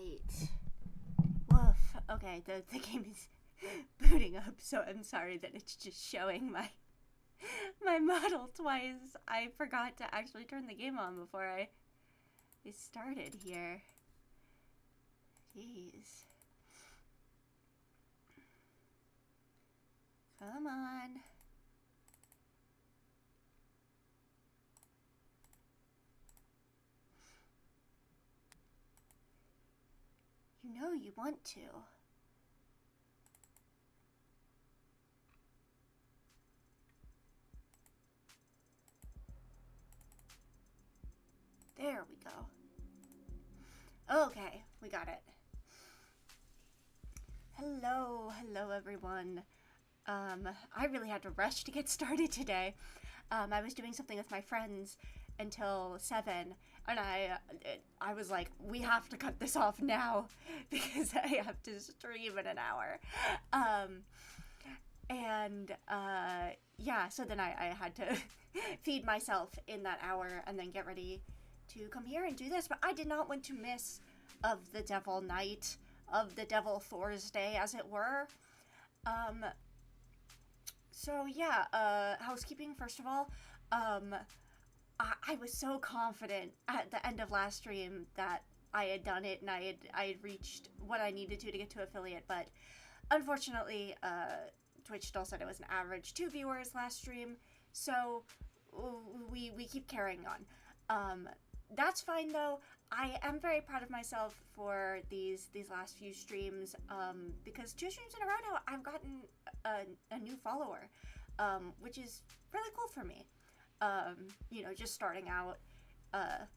Right. Woof. Okay, the game is booting up, so I'm sorry that it's just showing my model twice. I forgot to actually turn the game on before I started here. Jeez. Come on. You know you want to. There we go. Okay, we got it. Hello everyone. I really had to rush to get started today. I was doing something with my friends until 7, and I was like, we have to cut this off now because I have to stream in an hour. Yeah, so then I had to feed myself in that hour and then get ready to come here and do this. But I did not want to miss of the Devil Night, of the Devil Thursday, as it were. So yeah, housekeeping first of all. I was so confident at the end of last stream that I had done it and I had reached what I needed to get to affiliate, but unfortunately, Twitch still said it was an average 2 viewers last stream, so we keep carrying on. That's fine though. I am very proud of myself for these last few streams, because 2 streams in a row now I've gotten a new follower, which is really cool for me. Just starting out. I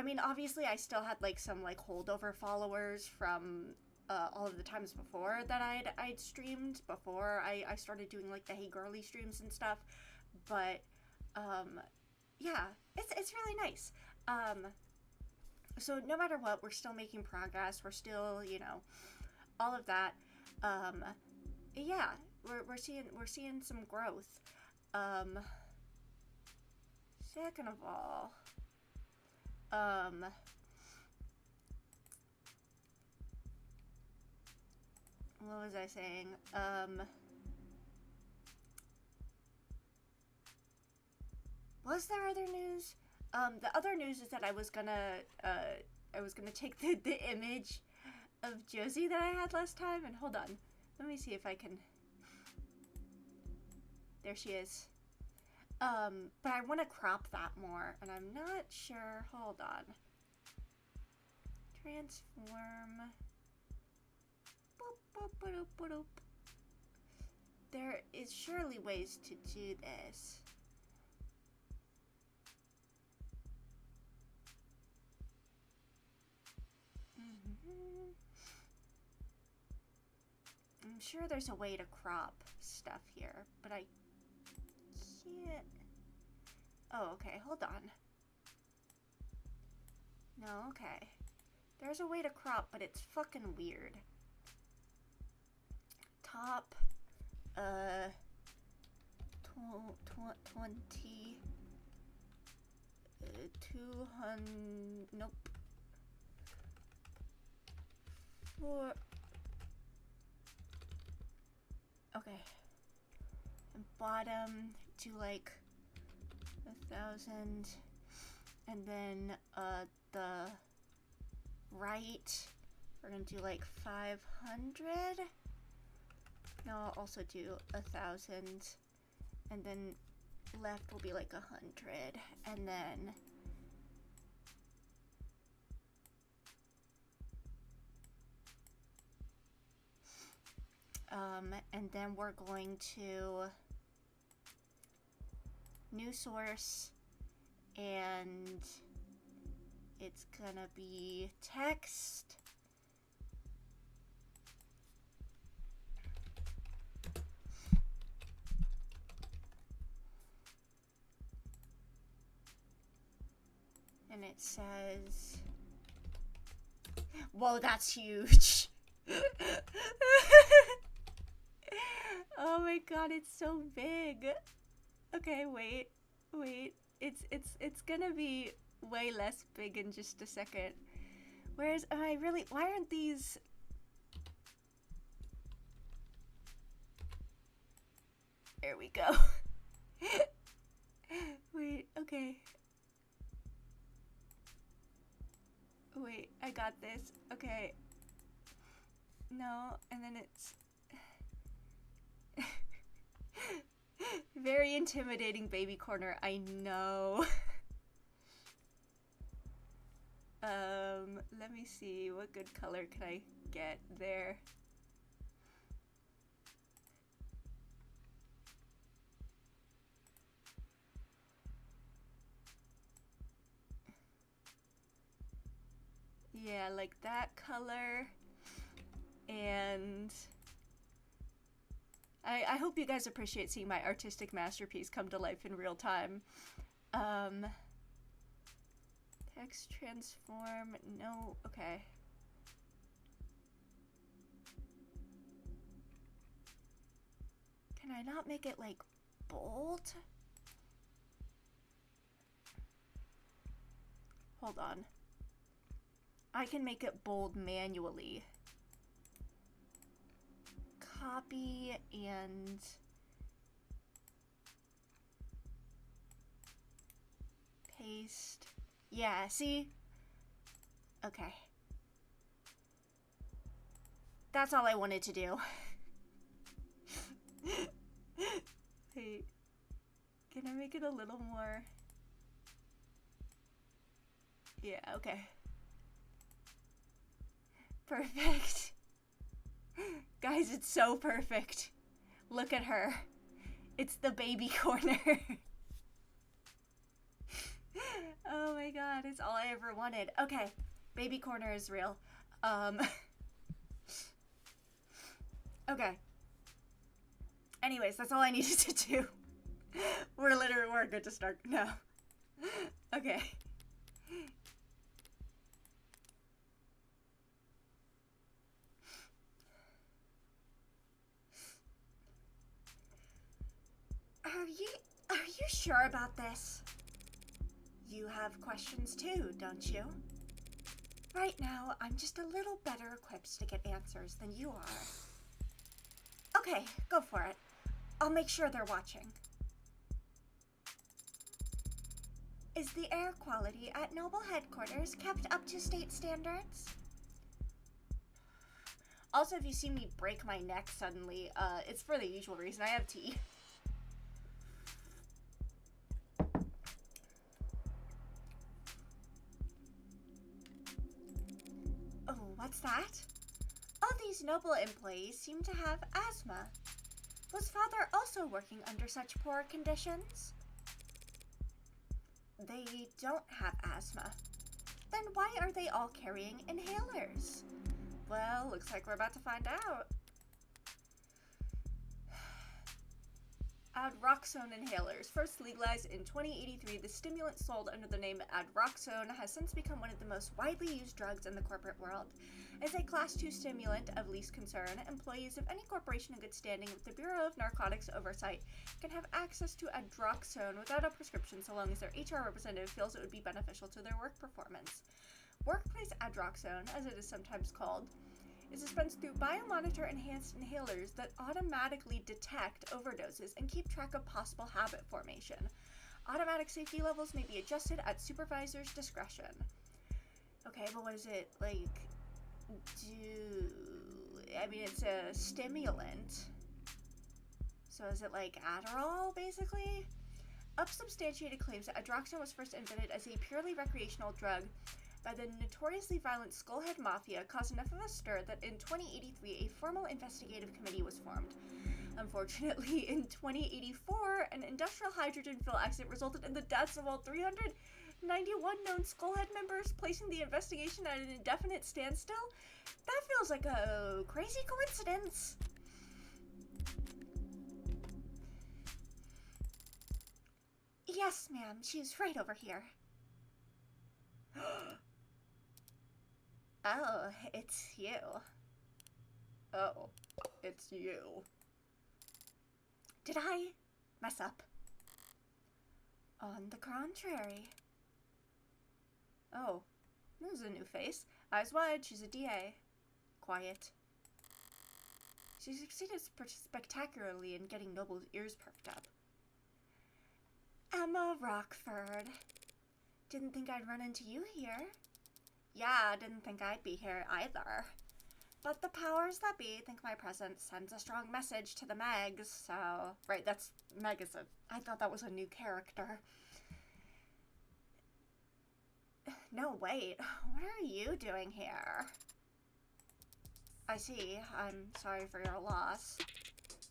mean, obviously I still had like some like holdover followers from all of the times before that I'd streamed before I started doing like the Hey Girly streams and stuff, but yeah, it's really nice. So no matter what, we're still making progress. We're still, all of that. Yeah, we're seeing some growth. Second of all, what was I saying? Was there other news? The other news is that I was gonna take the image of Josie that I had last time, and hold on, let me see if I can. There she is. But I want to crop that more, and I'm not sure. Hold on. Transform. Boop, boop, boop, boop, boop. There is surely ways to do this. I'm sure there's a way to crop stuff here, but I can't. Oh, okay, hold on. No, okay. There's a way to crop, but it's fucking weird. Top, 20, 200, nope. 4, okay. And bottom to like 1,000, and then the right we're gonna do like 500. No, I'll also do 1,000, and then left will be like 100, and then we're going to new source, and it's gonna be text. And it says, whoa, that's huge. Oh my god, it's so big. Okay, wait. It's gonna be way less big in just a second. am I really, why aren't these? There we go. Wait, okay. Wait, I got this. Okay. No, and then it's very intimidating baby corner, I know. Let me see, what good color can I get there? Yeah, like that color. And I hope you guys appreciate seeing my artistic masterpiece come to life in real time. Text transform, no, okay. Can I not make it like bold? Hold on. I can make it bold manually. Copy and paste. Yeah, see? Okay. That's all I wanted to do. Wait. Can I make it a little more? Yeah, okay. Perfect. Guys, it's so perfect. Look at her. It's the baby corner. Oh my god, it's all I ever wanted. Okay, baby corner is real. Okay. Anyways, that's all I needed to do. We're good to start now. Okay. Are you sure about this? You have questions too, don't you? Right now, I'm just a little better equipped to get answers than you are. Okay, go for it. I'll make sure they're watching. Is the air quality at Noble headquarters kept up to state standards? Also, if you see me break my neck suddenly, it's for the usual reason. I have tea. Oh, what's that? All these Noble employees seem to have asthma. Was Father also working under such poor conditions? They don't have asthma. Then why are they all carrying inhalers? Well, looks like we're about to find out. Adroxone inhalers. First legalized in 2083, the stimulant sold under the name Adroxone has since become one of the most widely used drugs in the corporate world. As a Class 2 stimulant of least concern, employees of any corporation in good standing with the Bureau of Narcotics Oversight can have access to Adroxone without a prescription so long as their HR representative feels it would be beneficial to their work performance. Workplace Adroxone, as it is sometimes called, is dispensed through biomonitor enhanced inhalers that automatically detect overdoses and keep track of possible habit formation. Automatic safety levels may be adjusted at supervisor's discretion. Okay, but what does it, like, do? I mean, it's a stimulant. So is it like Adderall, basically? Unsubstantiated claims that Adroxone was first invented as a purely recreational drug by the notoriously violent Skullhead Mafia caused enough of a stir that in 2083 a formal investigative committee was formed. Unfortunately, in 2084, an industrial hydrogen fill accident resulted in the deaths of all 391 known Skullhead members, placing the investigation at an indefinite standstill. That feels like a crazy coincidence. Yes, ma'am, she's right over here. Oh, it's you. Oh, it's you. Did I mess up? On the contrary. Oh, this is a new face. Eyes wide, she's a DA. Quiet. She succeeded spectacularly in getting Noble's ears perked up. Emma Rockford. Didn't think I'd run into you here. Yeah, didn't think I'd be here either. But the powers that be think my presence sends a strong message to the Megs, so... Right, that's... Meg is a... I thought that was a new character. No, wait. What are you doing here? I see. I'm sorry for your loss.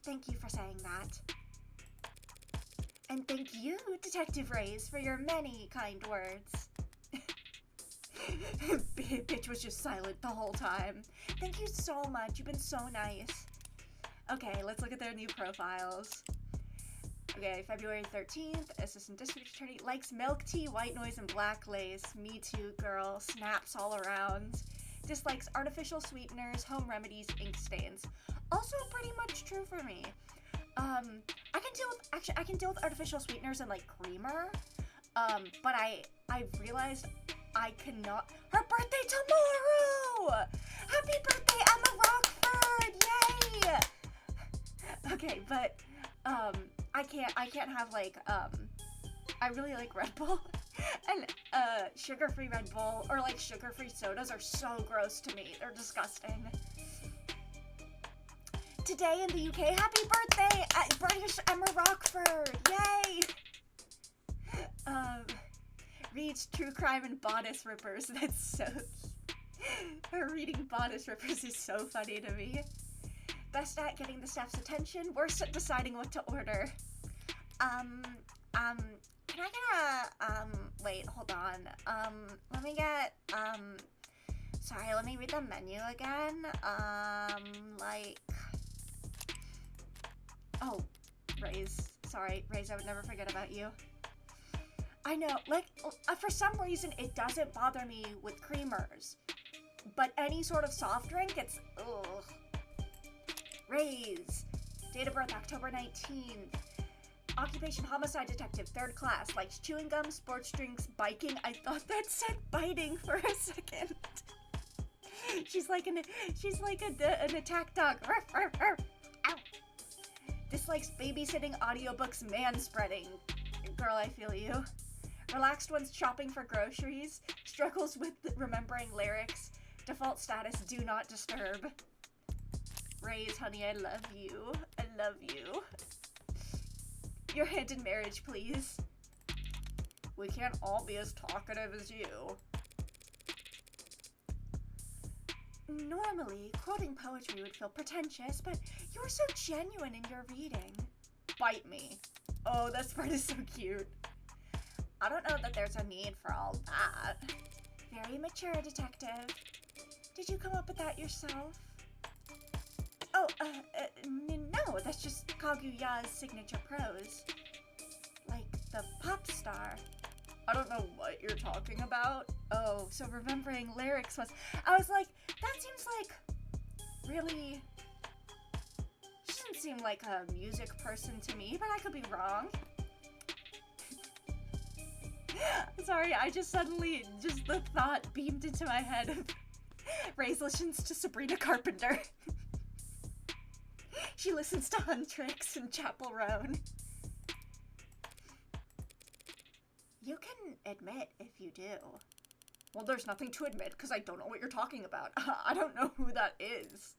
Thank you for saying that. And thank you, Detective Reyes, for your many kind words. Bitch was just silent the whole time. Thank you so much. You've been so nice. Okay, let's look at their new profiles. Okay, February 13th, Assistant District Attorney likes milk tea, white noise, and black lace. Me too, girl. Snaps all around. Dislikes artificial sweeteners, home remedies, ink stains. Also pretty much true for me. I can deal with artificial sweeteners and like creamer. But I realized I cannot. Her birthday tomorrow! Happy birthday, Emma Rockford! Yay! Okay, but I can't have like I really like Red Bull. And sugar-free Red Bull or like sugar-free sodas are so gross to me. They're disgusting. Today in the UK, happy birthday, British Emma Rockford! Yay! Reads True Crime and Bodice Rippers. That's so cute. Her reading Bodice Rippers is so funny to me. Best at getting the staff's attention, worst at deciding what to order. Can I get wait, hold on. Let me get, sorry, let me read the menu again. Like, oh, Reyes. Sorry, Reyes, I would never forget about you. I know, like, for some reason, it doesn't bother me with creamers. But any sort of soft drink, it's, ugh. Reyes. Date of birth, October 19th. Occupation, homicide detective, 3rd class. Likes chewing gum, sports drinks, biking. I thought that said biting for a second. She's like an attack dog. Ruff, ruff, ruff. Ow. Dislikes babysitting, audiobooks, manspreading. Girl, I feel you. Relaxed when shopping for groceries. Struggles with remembering lyrics. Default status, do not disturb. Reyes, honey, I love you. I love you. Your hand in marriage, please. We can't all be as talkative as you. Normally, quoting poetry would feel pretentious, but you were so genuine in your reading. Bite me. Oh, that part is so cute. I don't know that there's a need for all that. Very mature, detective. Did you come up with that yourself? Oh, no, that's just Kaguya's signature prose. Like the pop star. I don't know what you're talking about. Oh, so remembering lyrics was... I was like, that seems like really... She doesn't seem like a music person to me, but I could be wrong. Sorry, I just suddenly, the thought beamed into my head of Reyes listens to Sabrina Carpenter. She listens to Huntrix and Chapel Roan. You can admit if you do. Well, there's nothing to admit because I don't know what you're talking about. I don't know who that is.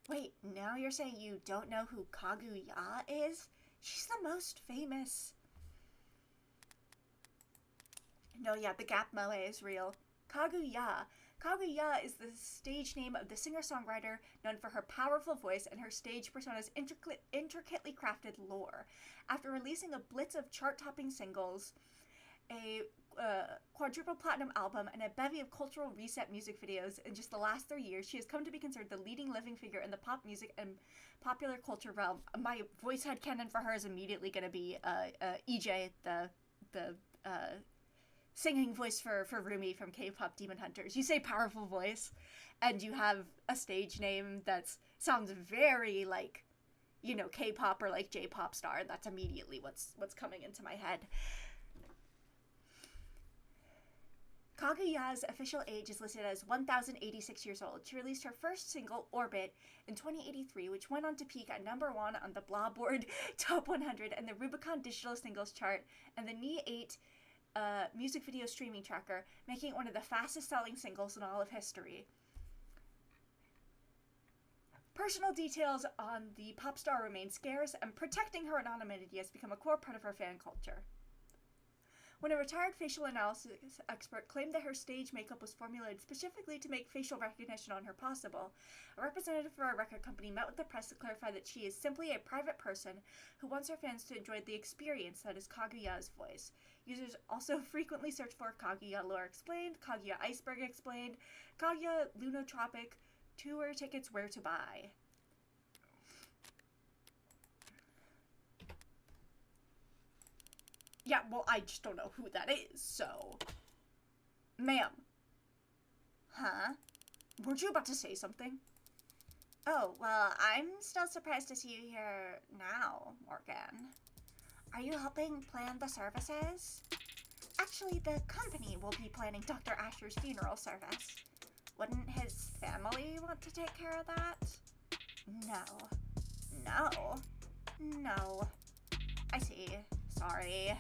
Wait, now you're saying you don't know who Kaguya is? She's the most famous. No, yeah, the Gap Moe is real. Kaguya. Kaguya is the stage name of the singer-songwriter known for her powerful voice and her stage persona's intricately crafted lore. After releasing a blitz of chart-topping singles, a quadruple platinum album, and a bevy of cultural reset music videos in just the last 3 years, she has come to be considered the leading living figure in the pop music and popular culture realm. My voice headcanon for her is immediately going to be EJ, the singing voice for Rumi from K-pop Demon Hunters. You say powerful voice, and you have a stage name that sounds very like, you know, K-pop or like J-pop star, and that's immediately what's coming into my head. Kaguya's official age is listed as 1,086 years old. She released her first single, Orbit, in 2083, which went on to peak at number 1 on the Billboard Top 100 and the Rubicon Digital Singles Chart and the Knee 8 music video streaming tracker, making it one of the fastest-selling singles in all of history. Personal details on the pop star remain scarce, and protecting her anonymity has become a core part of her fan culture. When a retired facial analysis expert claimed that her stage makeup was formulated specifically to make facial recognition on her possible, a representative for a record company met with the press to clarify that she is simply a private person who wants her fans to enjoy the experience that is Kaguya's voice. Users also frequently search for Kaguya Lore Explained, Kaguya Iceberg Explained, Kaguya Lunotropic, tour tickets where to buy. Yeah, well, I just don't know who that is, so... Ma'am. Huh? Weren't you about to say something? Oh, well, I'm still surprised to see you here now, Morgan. Are you helping plan the services? Actually, the company will be planning Dr. Asher's funeral service. Wouldn't his family want to take care of that? No. I see. Sorry.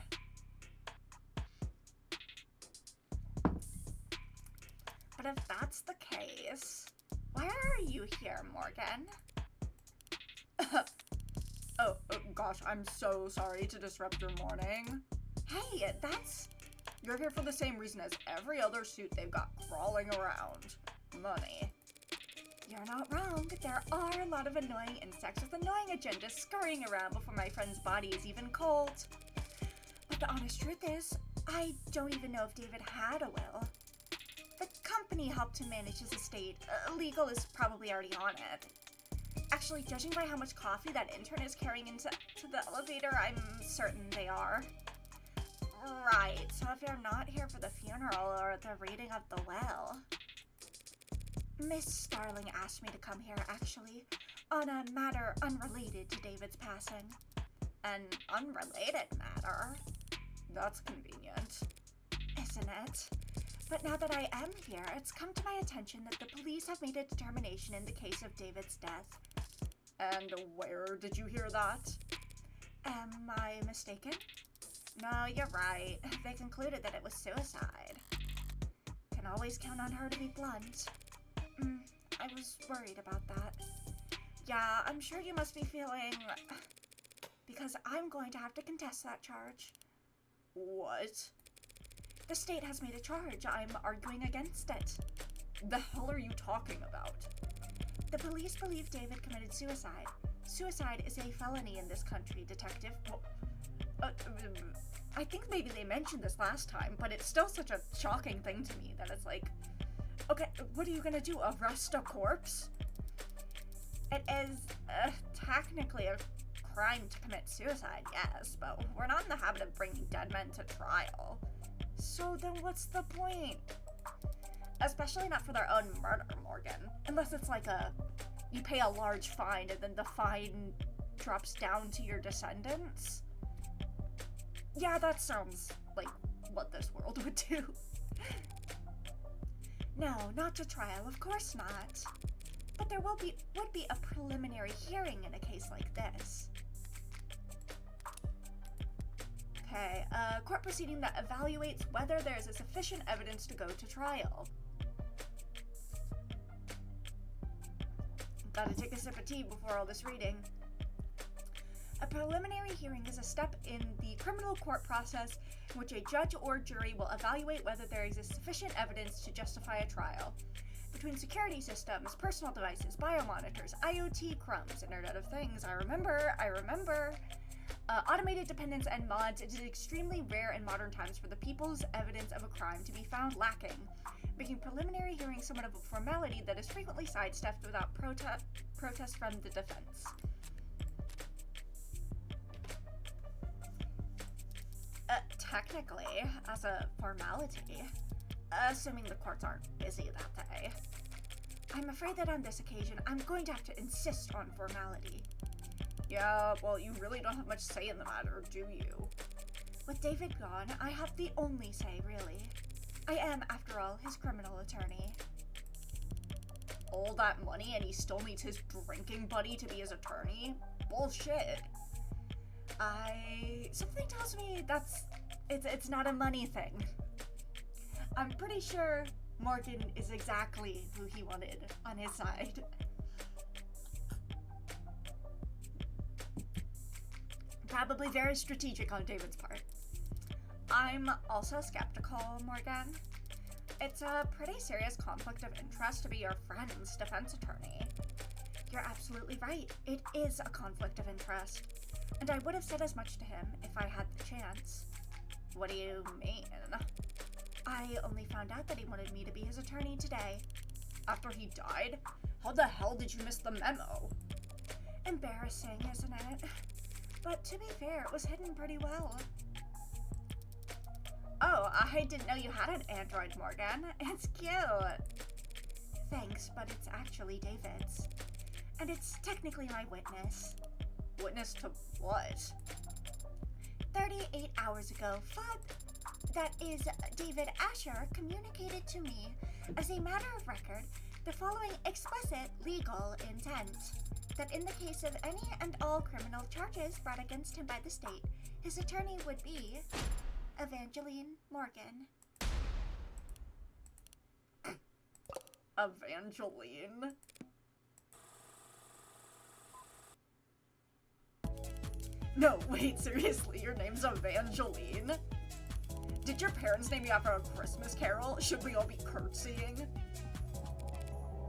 But if that's the case, why are you here, Morgan? Oh, gosh, I'm so sorry to disrupt your morning. Hey, you're here for the same reason as every other suit they've got crawling around. Money. You're not wrong. There are a lot of annoying insects with annoying agendas scurrying around before my friend's body is even cold. But the honest truth is, I don't even know if David had a will. The company helped him manage his estate. Legal is probably already on it. Actually, judging by how much coffee that intern is carrying into the elevator, I'm certain they are. Right, so if you're not here for the funeral or the reading of the will... Miss Starling asked me to come here, actually, on a matter unrelated to David's passing. An unrelated matter? That's convenient. Isn't it? But now that I am here, it's come to my attention that the police have made a determination in the case of David's death. And where did you hear that? Am I mistaken? No, you're right. They concluded that it was suicide. Can always count on her to be blunt. I was worried about that. Yeah, I'm sure you must be feeling... Because I'm going to have to contest that charge. What? The state has made a charge. I'm arguing against it. The hell are you talking about? The police believe David committed suicide. Suicide is a felony in this country, Detective. Well, I think maybe they mentioned this last time, but it's still such a shocking thing to me that it's like, okay, what are you gonna do, arrest a corpse? It is technically a crime to commit suicide, yes, but we're not in the habit of bringing dead men to trial. So then what's the point? Especially not for their own murder, Morgan. Unless it's like you pay a large fine and then the fine drops down to your descendants. Yeah, that sounds like what this world would do. No, not to trial, of course not. But there would be a preliminary hearing in a case like this. Okay, a court proceeding that evaluates whether there is a sufficient evidence to go to trial. Gotta take a sip of tea before all this reading. A preliminary hearing is a step in the criminal court process in which a judge or jury will evaluate whether there exists sufficient evidence to justify a trial. Between security systems, personal devices, biomonitors, IoT crumbs, Internet of Things, I remember, automated dependents and mods, it is extremely rare in modern times for the people's evidence of a crime to be found lacking, making preliminary hearings somewhat of a formality that is frequently sidestepped without protest from the defense. Technically, as a formality, assuming the courts aren't busy that day, I'm afraid that on this occasion, I'm going to have to insist on formality. Yeah, well, you really don't have much say in the matter, do you? With David gone, I have the only say, really. I am, after all, his criminal attorney. All that money and he still needs his drinking buddy to be his attorney? Bullshit. Something tells me it's not a money thing. I'm pretty sure Morgan is exactly who he wanted on his side. Probably very strategic on David's part. I'm also skeptical, Morgan. It's a pretty serious conflict of interest to be your friend's defense attorney. You're absolutely right. It is a conflict of interest. And I would have said as much to him if I had the chance. What do you mean? I only found out that he wanted me to be his attorney today. After he died? How the hell did you miss the memo? Embarrassing, isn't it? But to be fair, it was hidden pretty well. Oh, I didn't know you had an android, Morgan. It's cute. Thanks, but it's actually David's. And it's technically my witness. Witness to what? 38 hours ago, that is, David Asher communicated to me, as a matter of record, the following explicit legal intent. That in the case of any and all criminal charges brought against him by the state, his attorney would be Evangeline Morgan. Evangeline? No, wait, seriously, your name's Evangeline? Did your parents name you after a Christmas carol? Should we all be curtsying?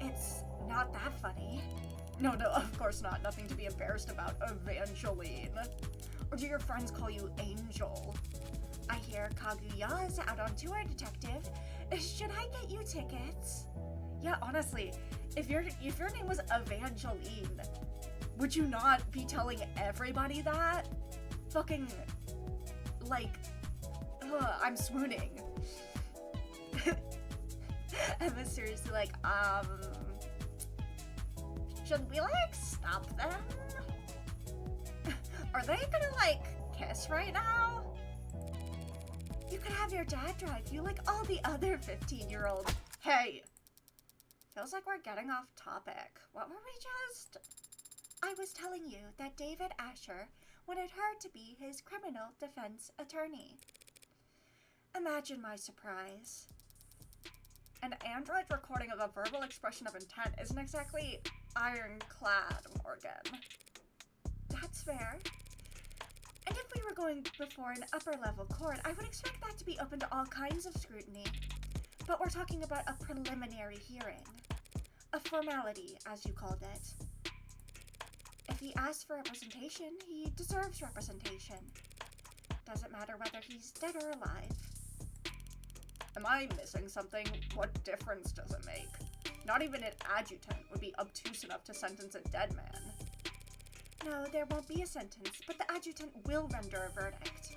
It's not that funny. No, of course not. Nothing to be embarrassed about, Evangeline. Or do your friends call you Angel? I hear Kaguya's out on tour, Detective. Should I get you tickets? Yeah, honestly, if your name was Evangeline, would you not be telling everybody that? Fucking, like, I'm swooning. Emma's seriously like, should we, like, stop them? Are they gonna, like, kiss right now? You could have your dad drive you like all the other 15-year-olds. Hey! Feels like we're getting off topic. What were we just? I was telling you that David Asher wanted her to be his criminal defense attorney. Imagine my surprise. An android recording of a verbal expression of intent isn't exactly ironclad, Morgan. That's fair. And if we were going before an upper-level court, I would expect that to be open to all kinds of scrutiny. But we're talking about a preliminary hearing. A formality, as you called it. If he asks for representation, he deserves representation. Doesn't matter whether he's dead or alive. Am I missing something? What difference does it make? Not even an adjutant would be obtuse enough to sentence a dead man. No, there won't be a sentence, but the adjutant will render a verdict.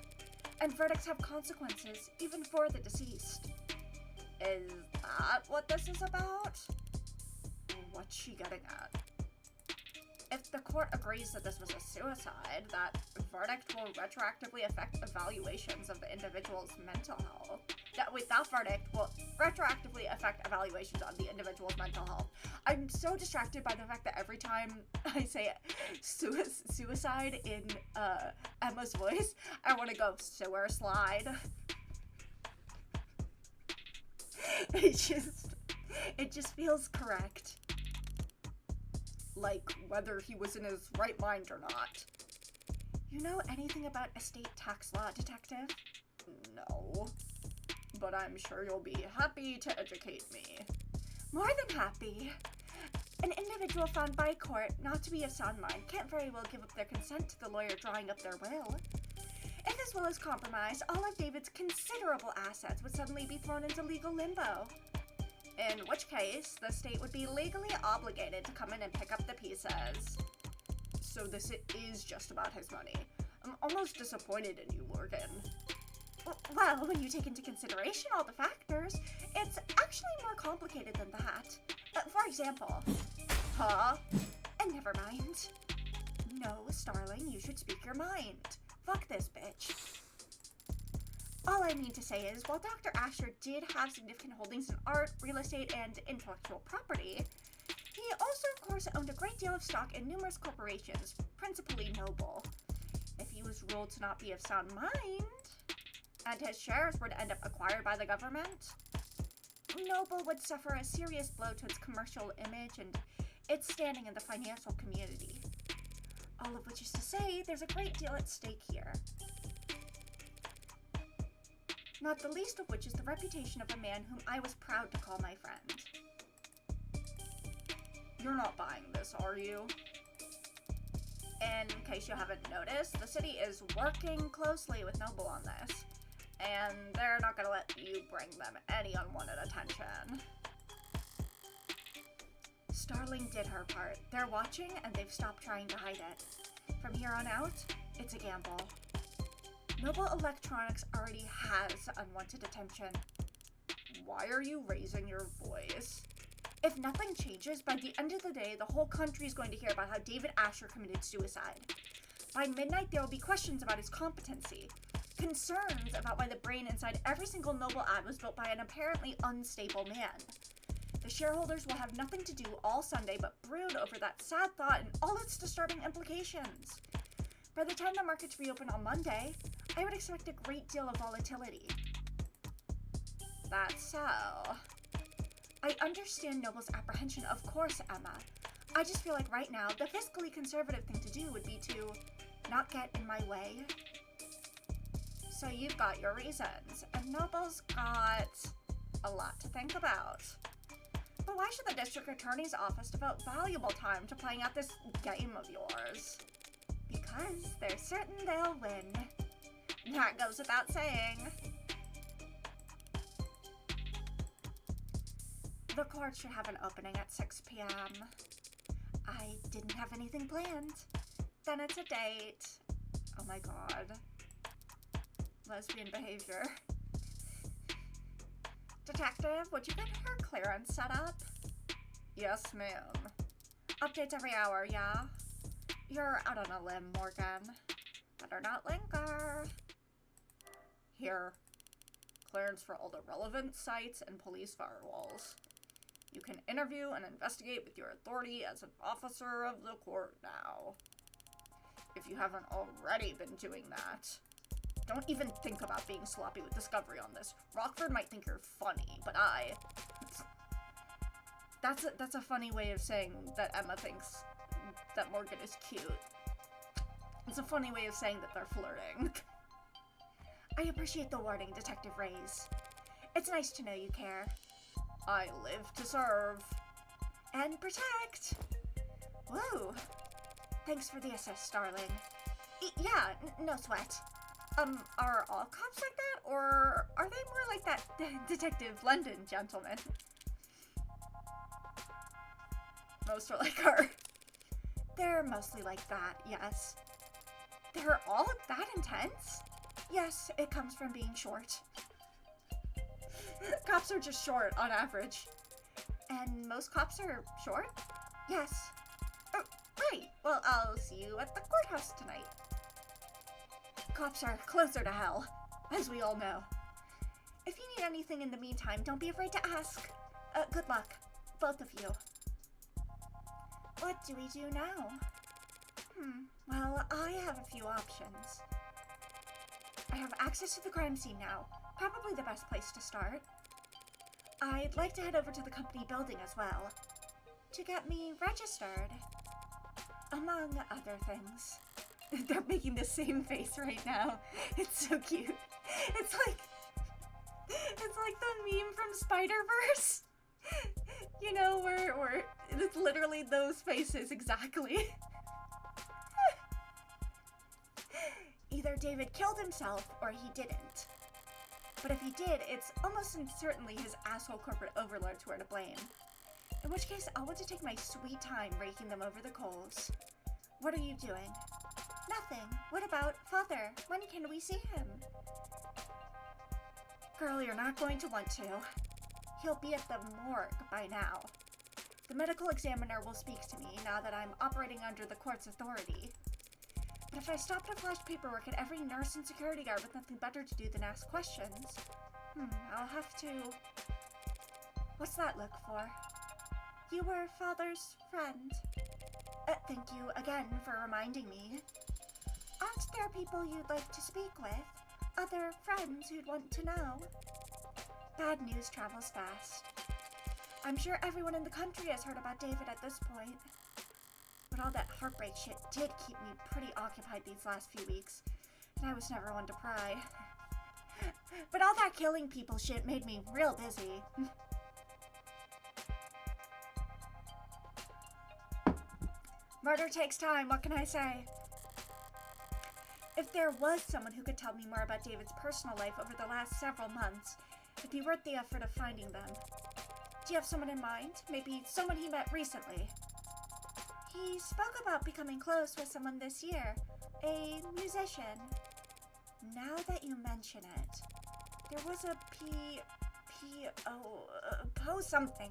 And verdicts have consequences, even for the deceased. Is that what this is about? What's she getting at? If the court agrees that this was a suicide, that verdict will retroactively affect evaluations of the individual's mental health. That verdict will retroactively affect evaluations on the individual's mental health. I'm so distracted by the fact that every time I say suicide in Emma's voice, I want to go sewer slide. It just feels correct. Like, whether he was in his right mind or not. You know anything about estate tax law, Detective? No. But I'm sure you'll be happy to educate me. More than happy. An individual found by court not to be of sound mind can't very well give up their consent to the lawyer drawing up their will. If his will is compromised, all of David's considerable assets would suddenly be thrown into legal limbo. In which case, the state would be legally obligated to come in and pick up the pieces. So this is just about his money. I'm almost disappointed in you, Morgan. Well, when you take into consideration all the factors, it's actually more complicated than that. For example... Huh? And never mind. No, Starling, you should speak your mind. Fuck this bitch. All All I mean to say is, while Dr. Asher did have significant holdings in art, real estate, and intellectual property, he also, of course, owned a great deal of stock in numerous corporations, principally Noble. If he was ruled to not be of sound mind, and his shares were to end up acquired by the government, Noble would suffer a serious blow to its commercial image and its standing in the financial community. All of which is to say, there's a great deal at stake here. Not the least of which is the reputation of a man whom I was proud to call my friend. You're not buying this, are you? In case you haven't noticed, the city is working closely with Noble on this, and they're not gonna let you bring them any unwanted attention. Starling did her part. They're watching, and they've stopped trying to hide it. From here on out, it's a gamble. Noble Electronics already has unwanted attention. Why are you raising your voice? If nothing changes, by the end of the day, the whole country is going to hear about how David Asher committed suicide. By midnight, there will be questions about his competency, concerns about why the brain inside every single Noble ad was built by an apparently unstable man. The shareholders will have nothing to do all Sunday but brood over that sad thought and all its disturbing implications. By the time the markets reopen on Monday, I would expect a great deal of volatility. That's so. I understand Noble's apprehension, of course, Emma. I just feel like right now, the fiscally conservative thing to do would be to not get in my way. So you've got your reasons, and Noble's got a lot to think about. But why should the district attorney's office devote valuable time to playing out this game of yours? Because they're certain they'll win. That goes without saying. The court should have an opening at 6 p.m. I didn't have anything planned. Then it's a date. Oh my god. Lesbian behavior. Detective, would you get her clearance set up? Yes, ma'am. Updates every hour, yeah? You're out on a limb, Morgan. Better not linger. Here. Clearance for all the relevant sites and police firewalls. You can interview and investigate with your authority as an officer of the court now. If you haven't already been doing that. Don't even think about being sloppy with discovery on this. Rockford might think you're funny, but That's a funny way of saying that Emma thinks that Morgan is cute. It's a funny way of saying that they're flirting. I appreciate the warning, Detective Reyes. It's nice to know you care. I live to serve. And protect! Whoa! Thanks for the assist, darling. Yeah, no sweat. Are all cops like that, or are they more like that Detective London gentleman? Most are like her. They're mostly like that, yes. They're all that intense? Yes, it comes from being short. Cops are just short, on average. And most cops are short? Yes. Oh, right. Well, I'll see you at the courthouse tonight. Cops are closer to hell, as we all know. If you need anything in the meantime, don't be afraid to ask. Good luck, both of you. What do we do now? Well, I have a few options. I have access to the crime scene now. Probably the best place to start. I'd like to head over to the company building as well. To get me registered. Among other things. They're making the same face right now. It's so cute. It's like the meme from Spider-Verse. You know, where it's literally those faces exactly. Either David killed himself or he didn't. But if he did, it's almost certainly his asshole corporate overlords who are to blame. In which case, I'll want to take my sweet time raking them over the coals. What are you doing? Nothing. What about Father? When can we see him? Girl, you're not going to want to. He'll be at the morgue by now. The medical examiner will speak to me now that I'm operating under the court's authority. But if I stopped to flash paperwork at every nurse and security guard with nothing better to do than ask questions, I'll have to... What's that look for? You were Father's friend. Thank you again for reminding me. Aren't there people you'd like to speak with? Other friends who'd want to know? Bad news travels fast. I'm sure everyone in the country has heard about David at this point. But all that heartbreak shit did keep me pretty occupied these last few weeks, and I was never one to pry. But all that killing people shit made me real busy. Murder takes time, what can I say? If there was someone who could tell me more about David's personal life over the last several months, it'd be worth the effort of finding them. Do you have someone in mind? Maybe someone he met recently? He spoke about becoming close with someone this year, a musician. Now that you mention it, there was a Poe something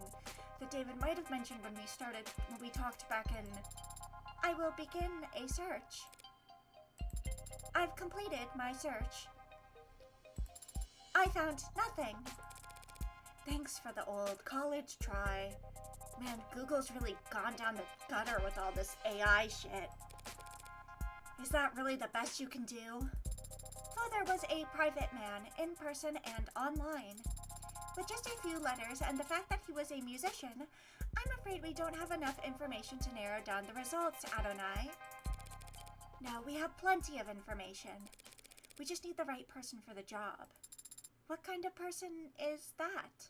that David might have mentioned when we talked back in... I will begin a search. I've completed my search. I found nothing. Thanks for the old college try. Man, Google's really gone down the gutter with all this AI shit. Is that really the best you can do? Father was a private man, in person and online. With just a few letters and the fact that he was a musician, I'm afraid we don't have enough information to narrow down the results, Adonai. No, we have plenty of information. We just need the right person for the job. What kind of person is that?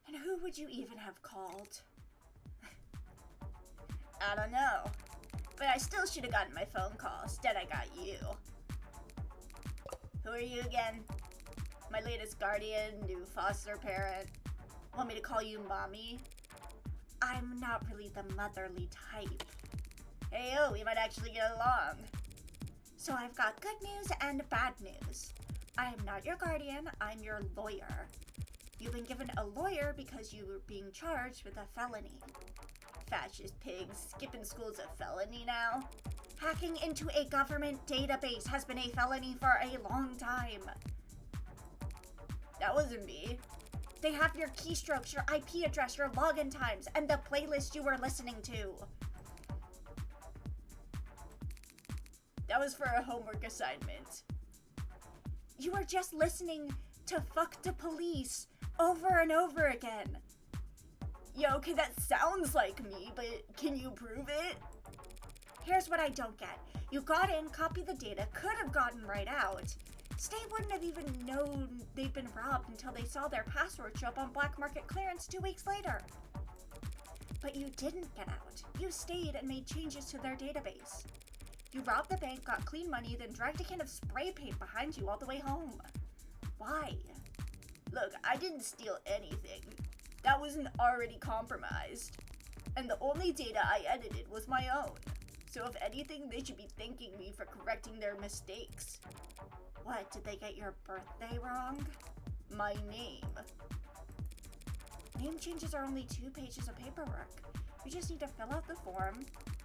And who would you even have called? I don't know. But I still should have gotten my phone call. Instead, I got you. Who are you again? My latest guardian, new foster parent. Want me to call you mommy? I'm not really the motherly type. Hey, we might actually get along. So I've got good news and bad news. I am not your guardian, I'm your lawyer. You've been given a lawyer because you were being charged with a felony. Fascist pigs, skipping school's a felony now. Hacking into a government database has been a felony for a long time. That wasn't me. They have your keystrokes, your IP address, your login times, and the playlist you were listening to. That was for a homework assignment. You were just listening to Fuck the Police over and over again. Yo, okay, that sounds like me, but can you prove it? Here's what I don't get. You got in, copied the data, could have gotten right out. State wouldn't have even known they'd been robbed until they saw their password show up on black market clearance 2 weeks later. But you didn't get out. You stayed and made changes to their database. You robbed the bank, got clean money, then dragged a can of spray paint behind you all the way home. Why? Look, I didn't steal anything. That wasn't already compromised. And the only data I edited was my own. So if anything, they should be thanking me for correcting their mistakes. What, did they get your birthday wrong? My name. Name changes are only 2 pages of paperwork. You just need to fill out the form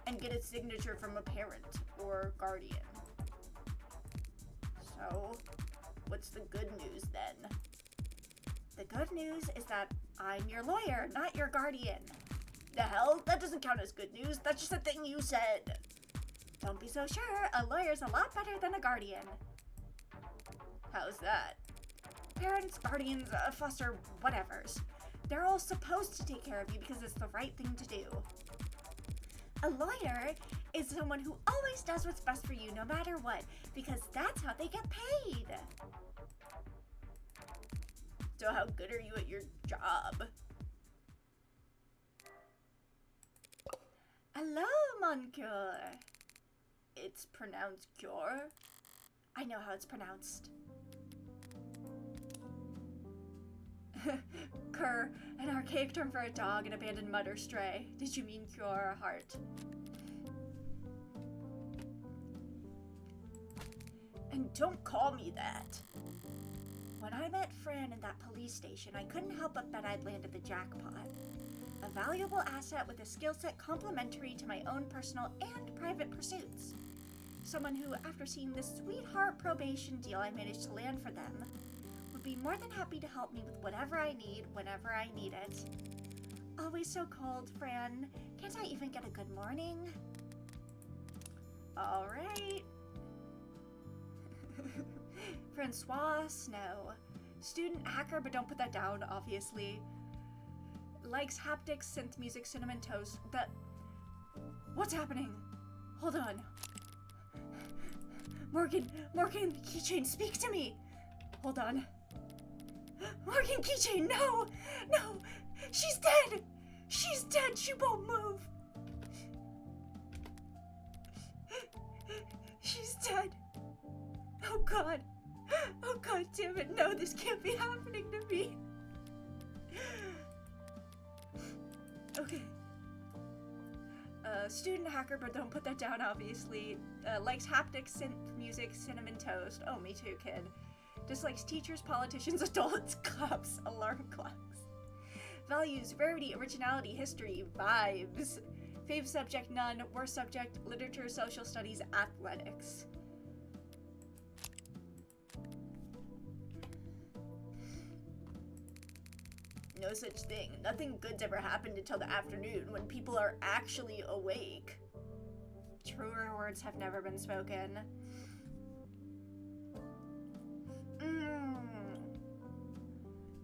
and get a signature from a parent or guardian. So, what's the good news then? The good news is that I'm your lawyer, not your guardian. The hell? That doesn't count as good news. That's just a thing you said. Don't be so sure. A lawyer's a lot better than a guardian. How's that? Parents, guardians, foster whatevers. They're all supposed to take care of you because it's the right thing to do. A lawyer is someone who always does what's best for you no matter what, because that's how they get paid. So how good are you at your job? Hello, Monsieur. It's pronounced cure. I know how it's pronounced. Cur, an archaic term for a dog, an abandoned mud or stray. Did you mean cure or heart? And don't call me that. When I met Fran in that police station, I couldn't help but bet I'd landed the jackpot. A valuable asset with a skill set complementary to my own personal and private pursuits. Someone who, after seeing the sweetheart probation deal I managed to land for them, would be more than happy to help me with whatever I need, whenever I need it. Always so cold, Fran. Can't I even get a good morning? Alright. Francois Snow. Student hacker, but don't put that down, obviously. Likes haptics, synth music, cinnamon toast. What's happening? Hold on. Morgan, Keychain, speak to me! Hold on. Morgan, Keychain, no! She's dead! She's dead, she won't move! She's dead. Oh god damn it, no, this can't be happening to me. Okay. Student hacker, but don't put that down, obviously. Likes haptics, synth music, cinnamon toast. Oh, me too, kid. Dislikes teachers, politicians, adults, cops, alarm clocks. Values, rarity, originality, history, vibes. Fave subject, none. Worst subject, literature, social studies, athletics. No such thing. Nothing good's ever happened until the afternoon when people are actually awake. Truer words have never been spoken.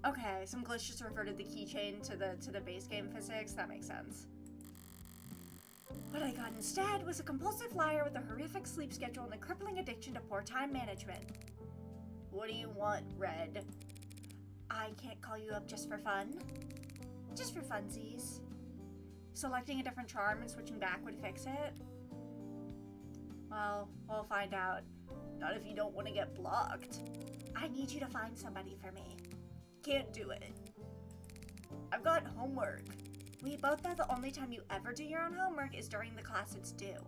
Okay, some glitch just reverted the keychain to the base game physics. That makes sense. What I got instead was a compulsive liar with a horrific sleep schedule and a crippling addiction to poor time management. What do you want, Red? I can't call you up just for fun. Just for funsies. Selecting a different charm and switching back would fix it? Well, we'll find out. Not if you don't want to get blocked. I need you to find somebody for me. Can't do it. I've got homework. We both know the only time you ever do your own homework is during the class it's due.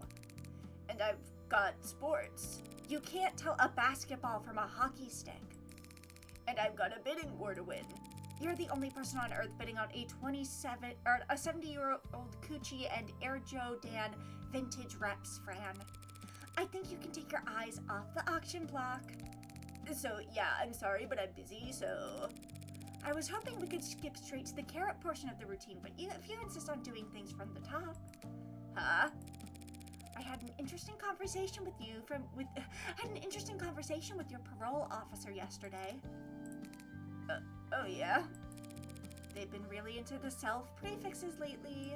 And I've got sports. You can't tell a basketball from a hockey stick. And I've got a bidding war to win. You're the only person on Earth bidding on a 70-year-old Coochie and Air Joe Dan vintage reps, Fran. I think you can take your eyes off the auction block. So yeah, I'm sorry, but I'm busy, so... I was hoping we could skip straight to the carrot portion of the routine, but if you insist on doing things from the top... Huh? I had an interesting conversation with your parole officer yesterday. Oh yeah? They've been really into the self prefixes lately.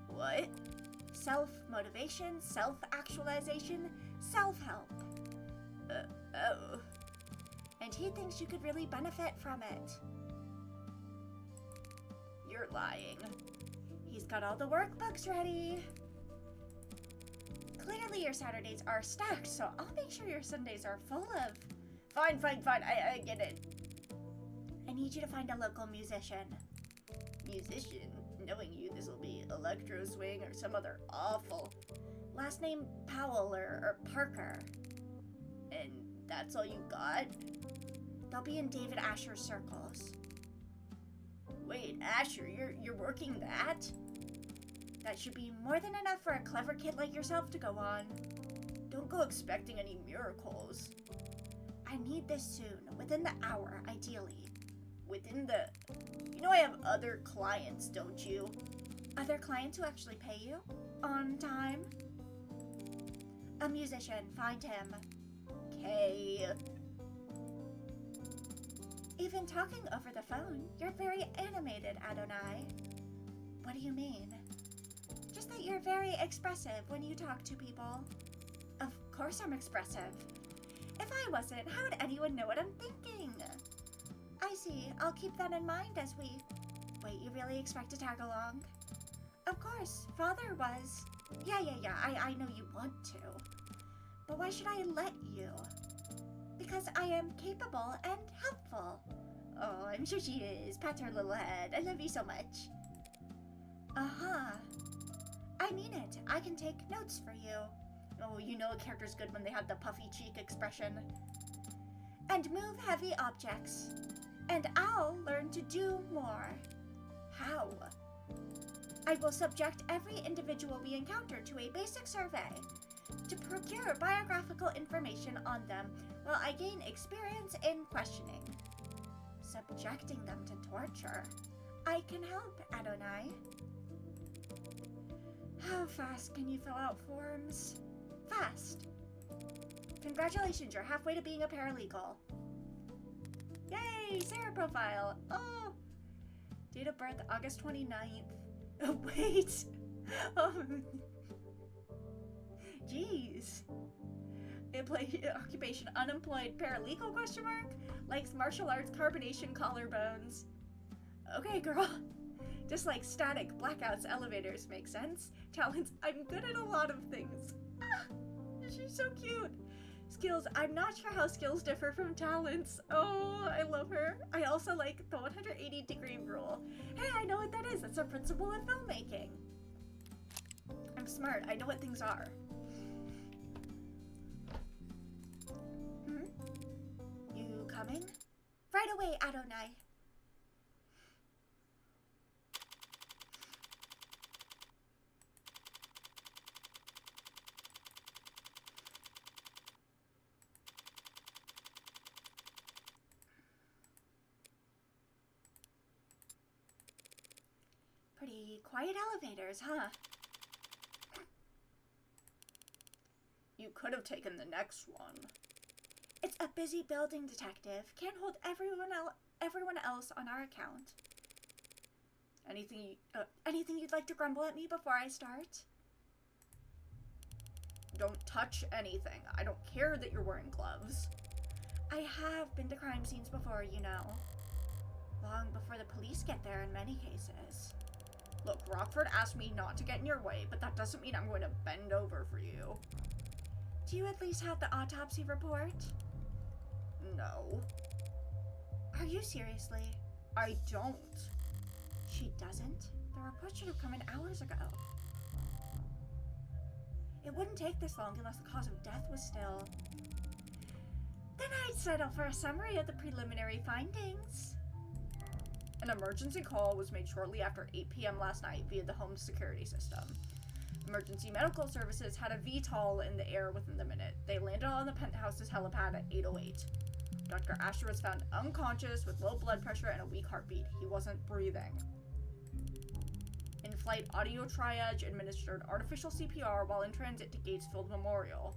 What? Self-motivation, self-actualization, self-help. Oh. And he thinks you could really benefit from it. You're lying. He's got all the workbooks ready. Clearly your Saturdays are stacked, so I'll make sure your Sundays are full of... Fine, I get it. I need you to find a local musician. Musician? Knowing you, this will be electro swing or some other awful... Last name Powell or Parker. And that's all you got? They'll be in David Asher's circles. Wait, Asher, you're working that? That should be more than enough for a clever kid like yourself to go on. Don't go expecting any miracles. I need this soon, within the hour, ideally. Within the... You know I have other clients, don't you? Other clients who actually pay you? On time? A musician, find him. Okay. Even talking over the phone, you're very animated, Adonai. What do you mean? Just that you're very expressive when you talk to people. Of course I'm expressive. If I wasn't, how would anyone know what I'm thinking? I see. I'll keep that in mind as we... Wait, you really expect to tag along? Of course. Father was. Yeah. I know you want to. But why should I let you? Because I am capable and helpful. Oh, I'm sure she is. Pat her little head. I love you so much. Uh-huh. I mean it. I can take notes for you. Oh, you know a character's good when they have the puffy cheek expression. And move heavy objects. And I'll learn to do more. How? I will subject every individual we encounter to a basic survey to procure biographical information on them while I gain experience in questioning. Subjecting them to torture. I can help, Adonai. How fast can you fill out forms? Fast. Congratulations, you're halfway to being a paralegal. Yay, Sarah profile. Oh. Date of birth, August 29th. Oh, wait. Oh. Jeez. Occupation, unemployed, paralegal, question mark? Likes martial arts, carbonation, collarbones. Okay, girl. Just like static, blackouts, elevators make sense. Talents, I'm good at a lot of things. Ah, she's so cute. Skills, I'm not sure how skills differ from talents. Oh, I love her. I also like the 180-degree rule. Hey, I know what that is. That's a principle of filmmaking. I'm smart. I know what things are. You coming? Right away, Adonai. Pretty quiet elevators, huh? You could have taken the next one. It's a busy building, detective. Can't hold everyone else on our account. Anything you'd like to grumble at me before I start? Don't touch anything. I don't care that you're wearing gloves. I have been to crime scenes before, you know. Long before the police get there in many cases. Look, Rockford asked me not to get in your way, but that doesn't mean I'm going to bend over for you. Do you at least have the autopsy report? No. Are you seriously? I don't. She doesn't? The report should have come in hours ago. It wouldn't take this long unless the cause of death was still. Then I'd settle for a summary of the preliminary findings. An emergency call was made shortly after 8 p.m. last night via the home security system. Emergency medical services had a VTOL in the air within the minute. They landed on the penthouse's helipad at 8:08. Dr. Asher was found unconscious with low blood pressure and a weak heartbeat. He wasn't breathing. In-flight audio triage administered artificial CPR while in transit to Gatesfield Memorial.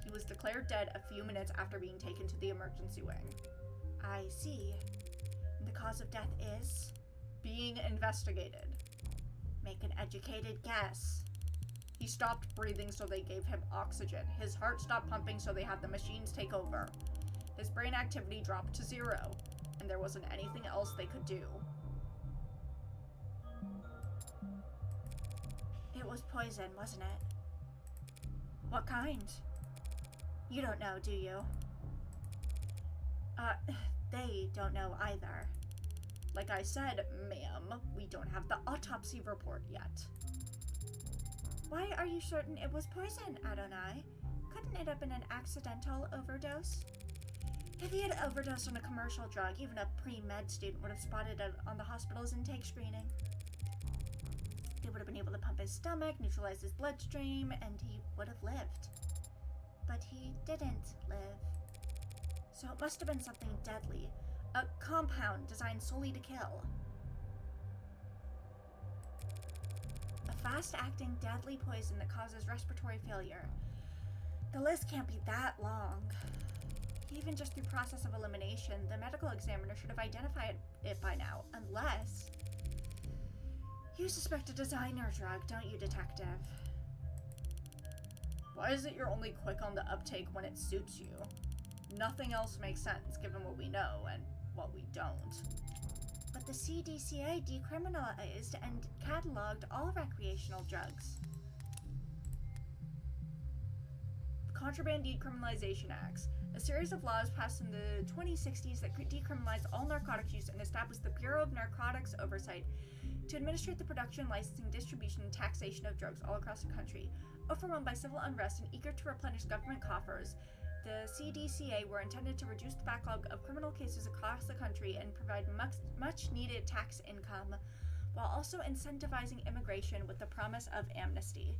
He was declared dead a few minutes after being taken to the emergency wing. I see. And the cause of death is? Being investigated. Make an educated guess. He stopped breathing, so they gave him oxygen. His heart stopped pumping, so they had the machines take over. His brain activity dropped to 0, and there wasn't anything else they could do. It was poison, wasn't it? What kind? You don't know, do you? They don't know either. Like I said, ma'am, we don't have the autopsy report yet. Why are you certain it was poison, Adonai? Couldn't it have been an accidental overdose? If he had overdosed on a commercial drug, even a pre-med student would have spotted it on the hospital's intake screening. They would have been able to pump his stomach, neutralize his bloodstream, and he would have lived. But he didn't live. So it must have been something deadly. A compound designed solely to kill. A fast-acting, deadly poison that causes respiratory failure. The list can't be that long. Even just through process of elimination, the medical examiner should have identified it by now, unless... You suspect a designer drug, don't you, detective? Why is it you're only quick on the uptake when it suits you? Nothing else makes sense, given what we know and what we don't. But the CDCA decriminalized and cataloged all recreational drugs. Contraband Decriminalization Acts, a series of laws passed in the 2060s that decriminalized all narcotics use and established the Bureau of Narcotics Oversight to administrate the production, licensing, distribution, and taxation of drugs all across the country. Overwhelmed by civil unrest and eager to replenish government coffers, the CDCA were intended to reduce the backlog of criminal cases across the country and provide much-needed tax income, while also incentivizing immigration with the promise of amnesty.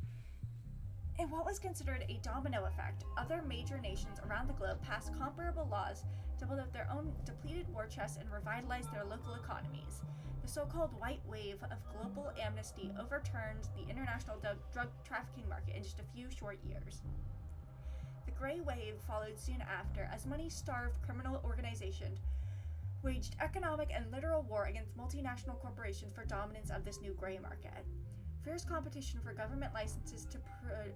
In what was considered a domino effect, other major nations around the globe passed comparable laws to build up their own depleted war chests and revitalize their local economies. The so-called white wave of global amnesty overturned the international drug trafficking market in just a few short years. The gray wave followed soon after as money-starved criminal organizations waged economic and literal war against multinational corporations for dominance of this new gray market. Fierce competition for government licenses to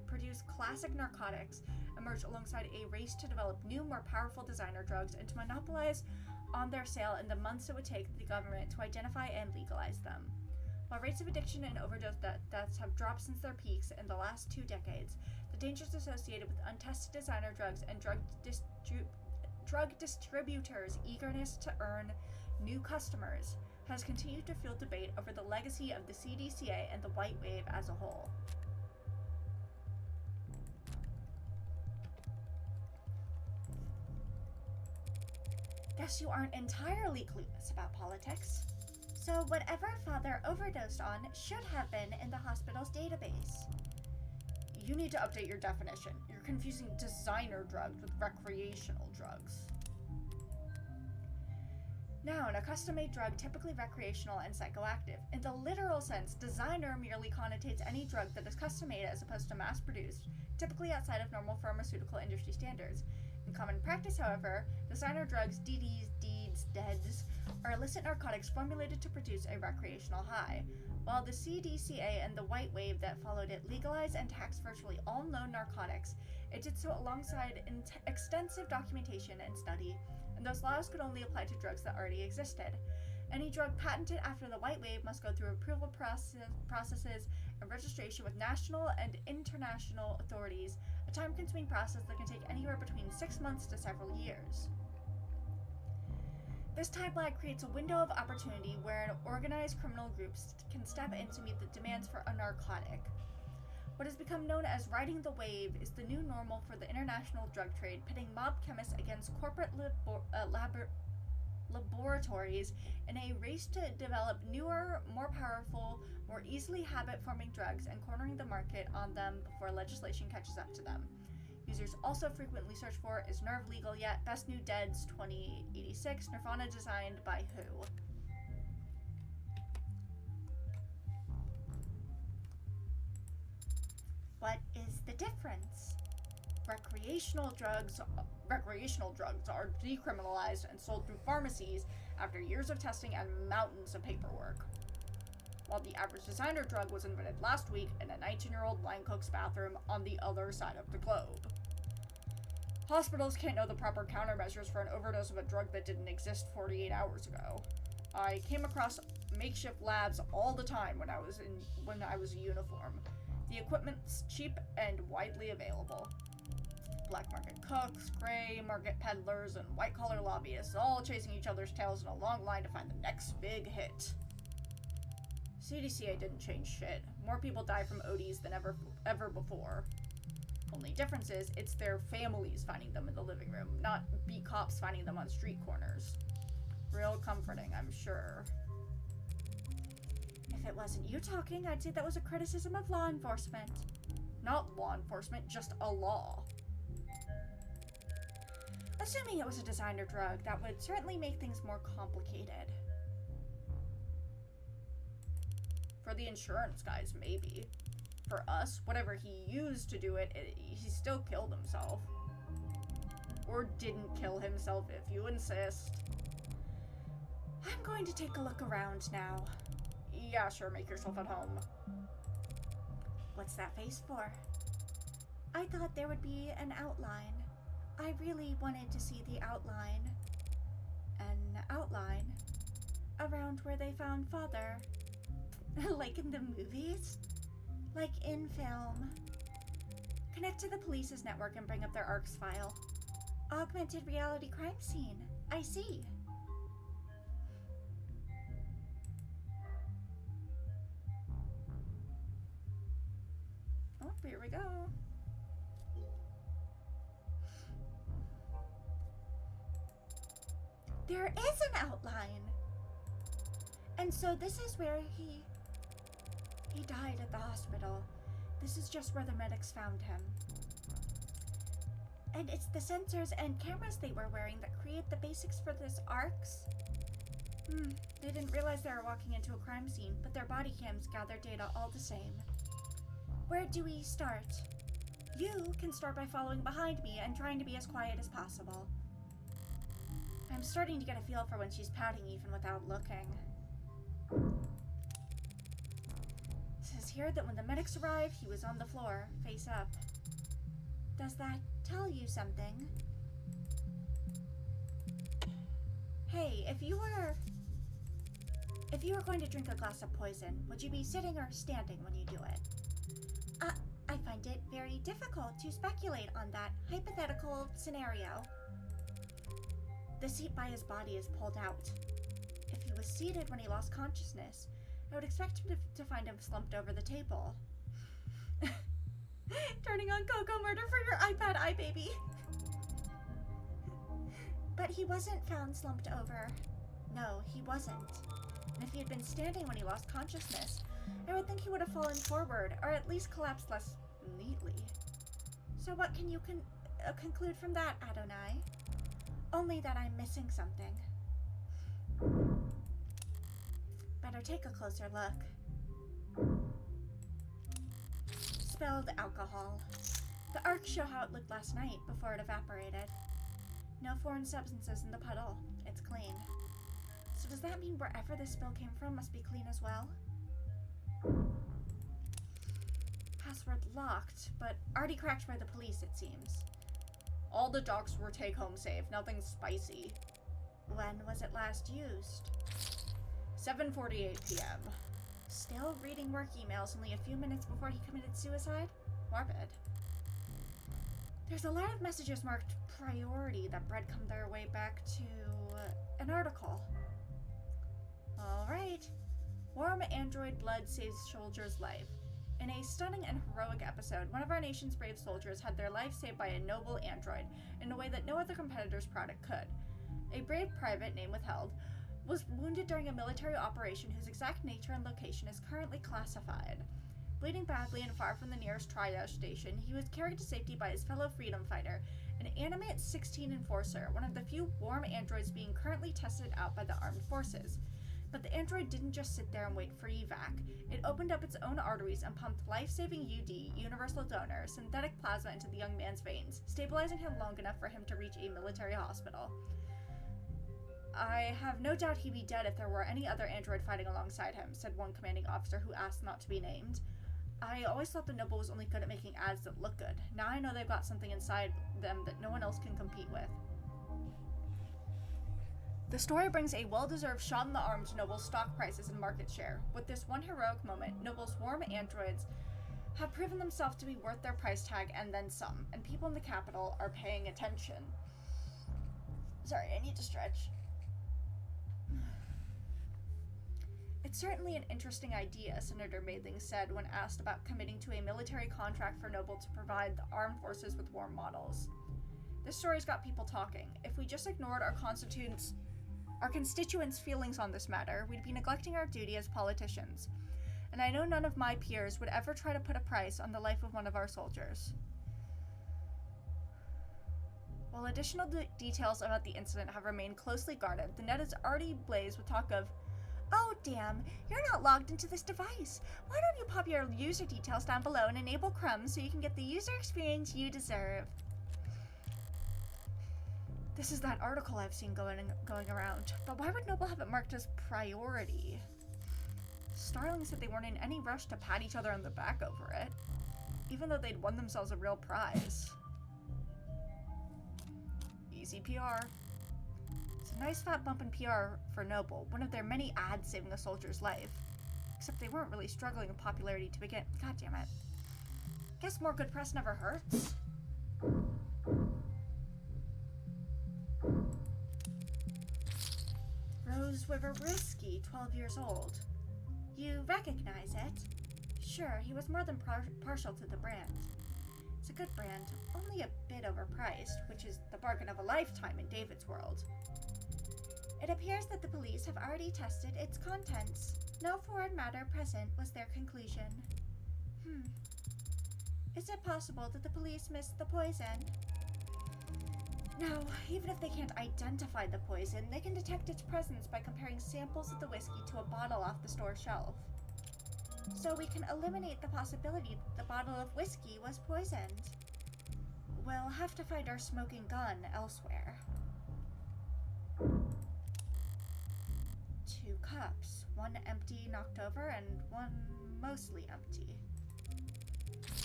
produce classic narcotics emerged alongside a race to develop new, more powerful designer drugs and to monopolize on their sale in the months it would take the government to identify and legalize them. While rates of addiction and overdose deaths have dropped since their peaks in the last 2 decades, the dangers associated with untested designer drugs and drug distributors' eagerness to earn new customers has continued to fuel debate over the legacy of the CDCA and the white wave as a whole. Guess you aren't entirely clueless about politics. So whatever Father overdosed on should have been in the hospital's database. You need to update your definition. You're confusing designer drugs with recreational drugs. Now, a custom-made drug typically recreational and psychoactive. In the literal sense, designer merely connotates any drug that is custom-made as opposed to mass-produced, typically outside of normal pharmaceutical industry standards. In common practice, however, designer drugs, DDs, DEEDs, DEDs, are illicit narcotics formulated to produce a recreational high. While the CDCA and the white wave that followed it legalized and taxed virtually all known narcotics, it did so alongside extensive documentation and study, and those laws could only apply to drugs that already existed. Any drug patented after the white wave must go through approval processes and registration with national and international authorities, a time-consuming process that can take anywhere between 6 months to several years. This time lag creates a window of opportunity where organized criminal groups can step in to meet the demands for a narcotic. What has become known as riding the wave is the new normal for the international drug trade, pitting mob chemists against corporate laboratories in a race to develop newer, more powerful, more easily habit-forming drugs and cornering the market on them before legislation catches up to them. Users also frequently search for, is Nerve legal yet? Best New Deads 2086, Nirvana designed by who? What is the difference? Recreational drugs are decriminalized and sold through pharmacies after years of testing and mountains of paperwork. While the average designer drug was invented last week in a 19-year-old line cook's bathroom on the other side of the globe. Hospitals can't know the proper countermeasures for an overdose of a drug that didn't exist 48 hours ago. I came across makeshift labs all the time when I was a uniform. The equipment's cheap and widely available. Black market cooks, gray market peddlers, and white-collar lobbyists all chasing each other's tails in a long line to find the next big hit. CDCA didn't change shit. More people die from ODs than ever before. Only difference is, it's their families finding them in the living room, not beat cops finding them on street corners. Real comforting, I'm sure. If it wasn't you talking, I'd say that was a criticism of law enforcement. Not law enforcement, just a law. Assuming it was a designer drug, that would certainly make things more complicated. For the insurance guys, maybe. For us, whatever he used to do it, he still killed himself. Or didn't kill himself, if you insist. I'm going to take a look around now. Yeah, sure, make yourself at home. What's that face for? I thought there would be an outline. I really wanted to see the outline. An outline? Around where they found Father. Like in the movies? Like in film. Connect to the police's network and bring up their ARCS file. Augmented reality crime scene. I see. Oh, here we go. There is an outline. And so this is where he died at the hospital. This is just where the medics found him. And it's the sensors and cameras they were wearing that create the basics for this ARCS. They didn't realize they were walking into a crime scene, but their body cams gather data all the same. Where do we start? You can start by following behind me and trying to be as quiet as possible. I'm starting to get a feel for when she's pouting even without looking. It says here that when the medics arrived, he was on the floor, face up. Does that tell you something? Hey, if you were going to drink a glass of poison, would you be sitting or standing when you do it? I find it very difficult to speculate on that hypothetical scenario. The seat by his body is pulled out. If he was seated when he lost consciousness, I would expect him to find him slumped over the table. Turning on Coco Murder for your iPad, iBaby. But he wasn't found slumped over. No, he wasn't. And if he had been standing when he lost consciousness, I would think he would have fallen forward, or at least collapsed less neatly. So what can you conclude from that, Adonai? Only that I'm missing something. Better take a closer look. Spilled alcohol. The ARCs show how it looked last night before it evaporated. No foreign substances in the puddle. It's clean. So does that mean wherever this spill came from must be clean as well? Password locked, but already cracked by the police, it seems. All the docs were take-home safe, nothing spicy. When was it last used? 7:48 p.m. Still reading work emails only a few minutes before he committed suicide? Morbid. There's a lot of messages marked priority that breadcrumb their way back to an article. Alright. Warm android blood saves soldier's life. In a stunning and heroic episode, one of our nation's brave soldiers had their life saved by a noble android in a way that no other competitor's product could. A brave private, name withheld, was wounded during a military operation whose exact nature and location is currently classified. Bleeding badly and far from the nearest triage station, he was carried to safety by his fellow freedom fighter, an animate 16 enforcer, one of the few warm androids being currently tested out by the armed forces. But the android didn't just sit there and wait for evac. It opened up its own arteries and pumped life-saving UD, universal donor, synthetic plasma into the young man's veins, stabilizing him long enough for him to reach a military hospital. I have no doubt he'd be dead if there were any other android fighting alongside him, said one commanding officer who asked not to be named. I always thought the Noble was only good at making ads that look good. Now I know they've got something inside them that no one else can compete with. The story brings a well-deserved shot in the arm to Noble's stock prices and market share. With this one heroic moment, Noble's warm androids have proven themselves to be worth their price tag and then some, and people in the capital are paying attention. Sorry, I need to stretch. It's certainly an interesting idea, Senator Maithing said when asked about committing to a military contract for Noble to provide the armed forces with warm models. This story's got people talking. If we just ignored our constituents' feelings on this matter, we'd be neglecting our duty as politicians. And I know none of my peers would ever try to put a price on the life of one of our soldiers. While additional details about the incident have remained closely guarded, the net is already ablaze with talk of, "Oh damn, you're not logged into this device. Why don't you pop your user details down below and enable crumbs so you can get the user experience you deserve?" This is that article I've seen going around, but why would Noble have it marked as priority? Starling said they weren't in any rush to pat each other on the back over it, even though they'd won themselves a real prize. Easy PR. It's a nice fat bump in PR for Noble, one of their many ads saving a soldier's life. Except they weren't really struggling with popularity to begin. God damn it. Guess more good press never hurts. Rose Wiverbrisky, 12 years old. You recognize it? Sure, he was more than partial to the brand. It's a good brand, only a bit overpriced, which is the bargain of a lifetime in David's world. It appears that the police have already tested its contents. No foreign matter present was their conclusion. Is it possible that the police missed the poison? No, even if they can't identify the poison, they can detect its presence by comparing samples of the whiskey to a bottle off the store shelf. So we can eliminate the possibility that the bottle of whiskey was poisoned. We'll have to find our smoking gun elsewhere. 2 cups, one empty, knocked over, and one mostly empty.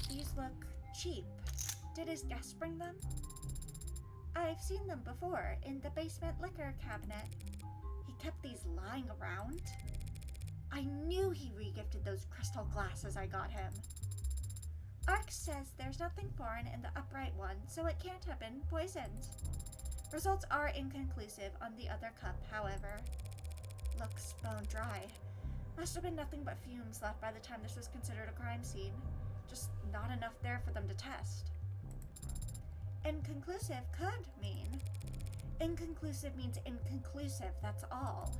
These look cheap. Did his guest bring them? I've seen them before, in the basement liquor cabinet. He kept these lying around. I knew he regifted those crystal glasses I got him. Ark says there's nothing foreign in the upright one, so it can't have been poisoned. Results are inconclusive on the other cup, however. Looks bone dry. Must have been nothing but fumes left by the time this was considered a crime scene. Just not enough there for them to test. Inconclusive could mean. Inconclusive means inconclusive, that's all.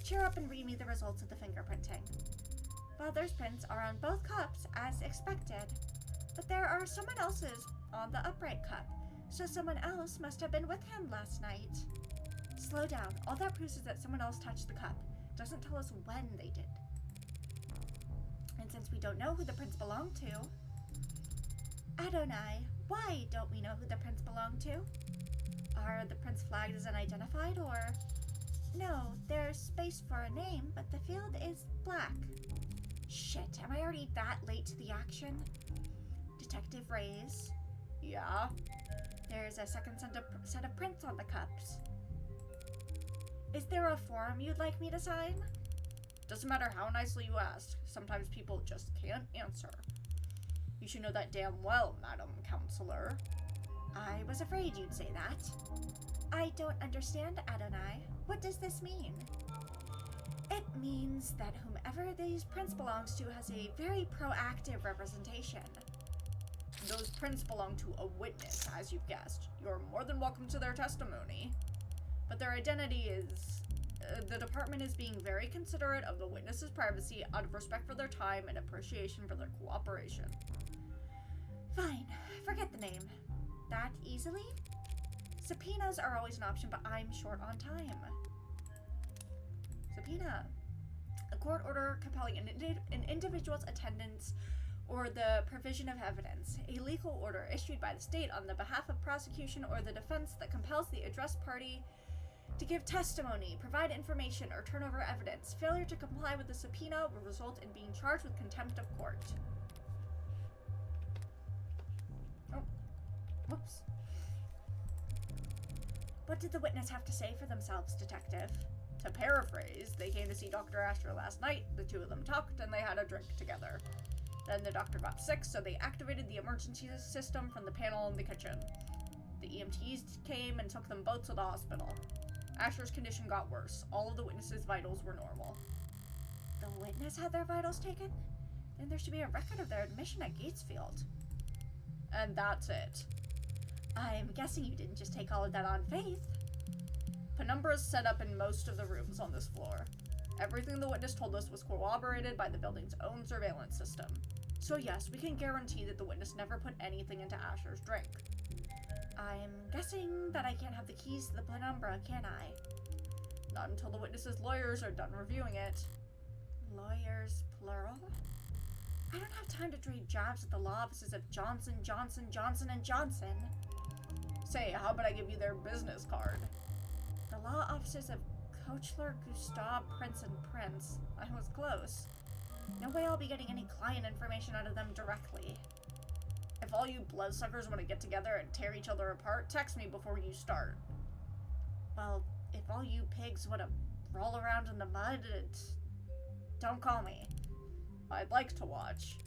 Cheer up and read me the results of the fingerprinting. Father's prints are on both cups, as expected. But there are someone else's on the upright cup, so someone else must have been with him last night. Slow down. All that proves is that someone else touched the cup. Doesn't tell us when they did. And since we don't know who the prints belong to... Adonai, why don't we know who the prints belong to? Are the prints flagged as unidentified, or... No, there's space for a name, but the field is black. Shit, am I already that late to the action? Detective Reyes. Yeah? There's a second set of prints on the cups. Is there a form you'd like me to sign? Doesn't matter how nicely you ask. Sometimes people just can't answer. You should know that damn well, Madam Counselor. I was afraid you'd say that. I don't understand, Adonai. What does this mean? It means that whomever these prints belongs to has a very proactive representation. Those prints belong to a witness, as you've guessed. You're more than welcome to their testimony. But their identity is... the department is being very considerate of the witness's privacy out of respect for their time and appreciation for their cooperation. Fine. Forget the name. That easily? Subpoenas are always an option, but I'm short on time. Subpoena. A court order compelling an individual's attendance or the provision of evidence. A legal order issued by the state on the behalf of prosecution or the defense that compels the addressed party to give testimony, provide information, or turn over evidence. Failure to comply with the subpoena will result in being charged with contempt of court. Oh. Whoops. What did the witness have to say for themselves, Detective? To paraphrase, they came to see Dr. Asher last night, the two of them talked, and they had a drink together. Then the doctor got sick, so they activated the emergency system from the panel in the kitchen. The EMTs came and took them both to the hospital. Asher's condition got worse. All of the witnesses' vitals were normal. The witness had their vitals taken? Then there should be a record of their admission at Gatesfield. And that's it. I'm guessing you didn't just take all of that on faith. Penumbra is set up in most of the rooms on this floor. Everything the witness told us was corroborated by the building's own surveillance system. So yes, we can guarantee that the witness never put anything into Asher's drink. I'm guessing that I can't have the keys to the Penumbra, can I? Not until the witness's lawyers are done reviewing it. Lawyers, plural? I don't have time to trade jobs at the law offices of Johnson, Johnson, Johnson & Johnson. Say, how about I give you their business card? The law offices of Kochler, Gustave, Prince & Prince. I was close. No way I'll be getting any client information out of them directly. If all you bloodsuckers want to get together and tear each other apart, text me before you start. Well, if all you pigs want to roll around in the mud, don't call me. I'd like to watch.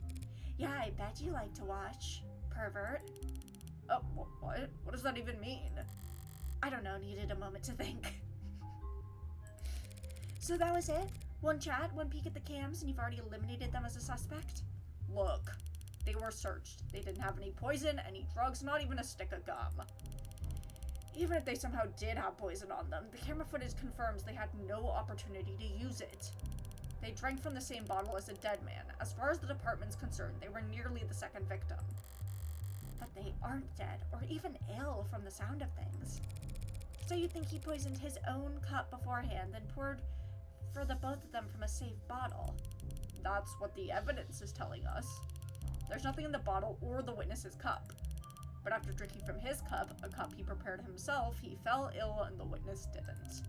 Yeah, I bet you like to watch. Pervert. Oh, what? What does that even mean? I don't know, needed a moment to think. So that was it? One chat, one peek at the cams, and you've already eliminated them as a suspect? Look, they were searched. They didn't have any poison, any drugs, not even a stick of gum. Even if they somehow did have poison on them, the camera footage confirms they had no opportunity to use it. They drank from the same bottle as a dead man. As far as the department's concerned, they were nearly the second victim. But they aren't dead, or even ill from the sound of things. So you think he poisoned his own cup beforehand, then poured for the both of them from a safe bottle? That's what the evidence is telling us. There's nothing in the bottle or the witness's cup. But after drinking from his cup, a cup he prepared himself, he fell ill and the witness didn't.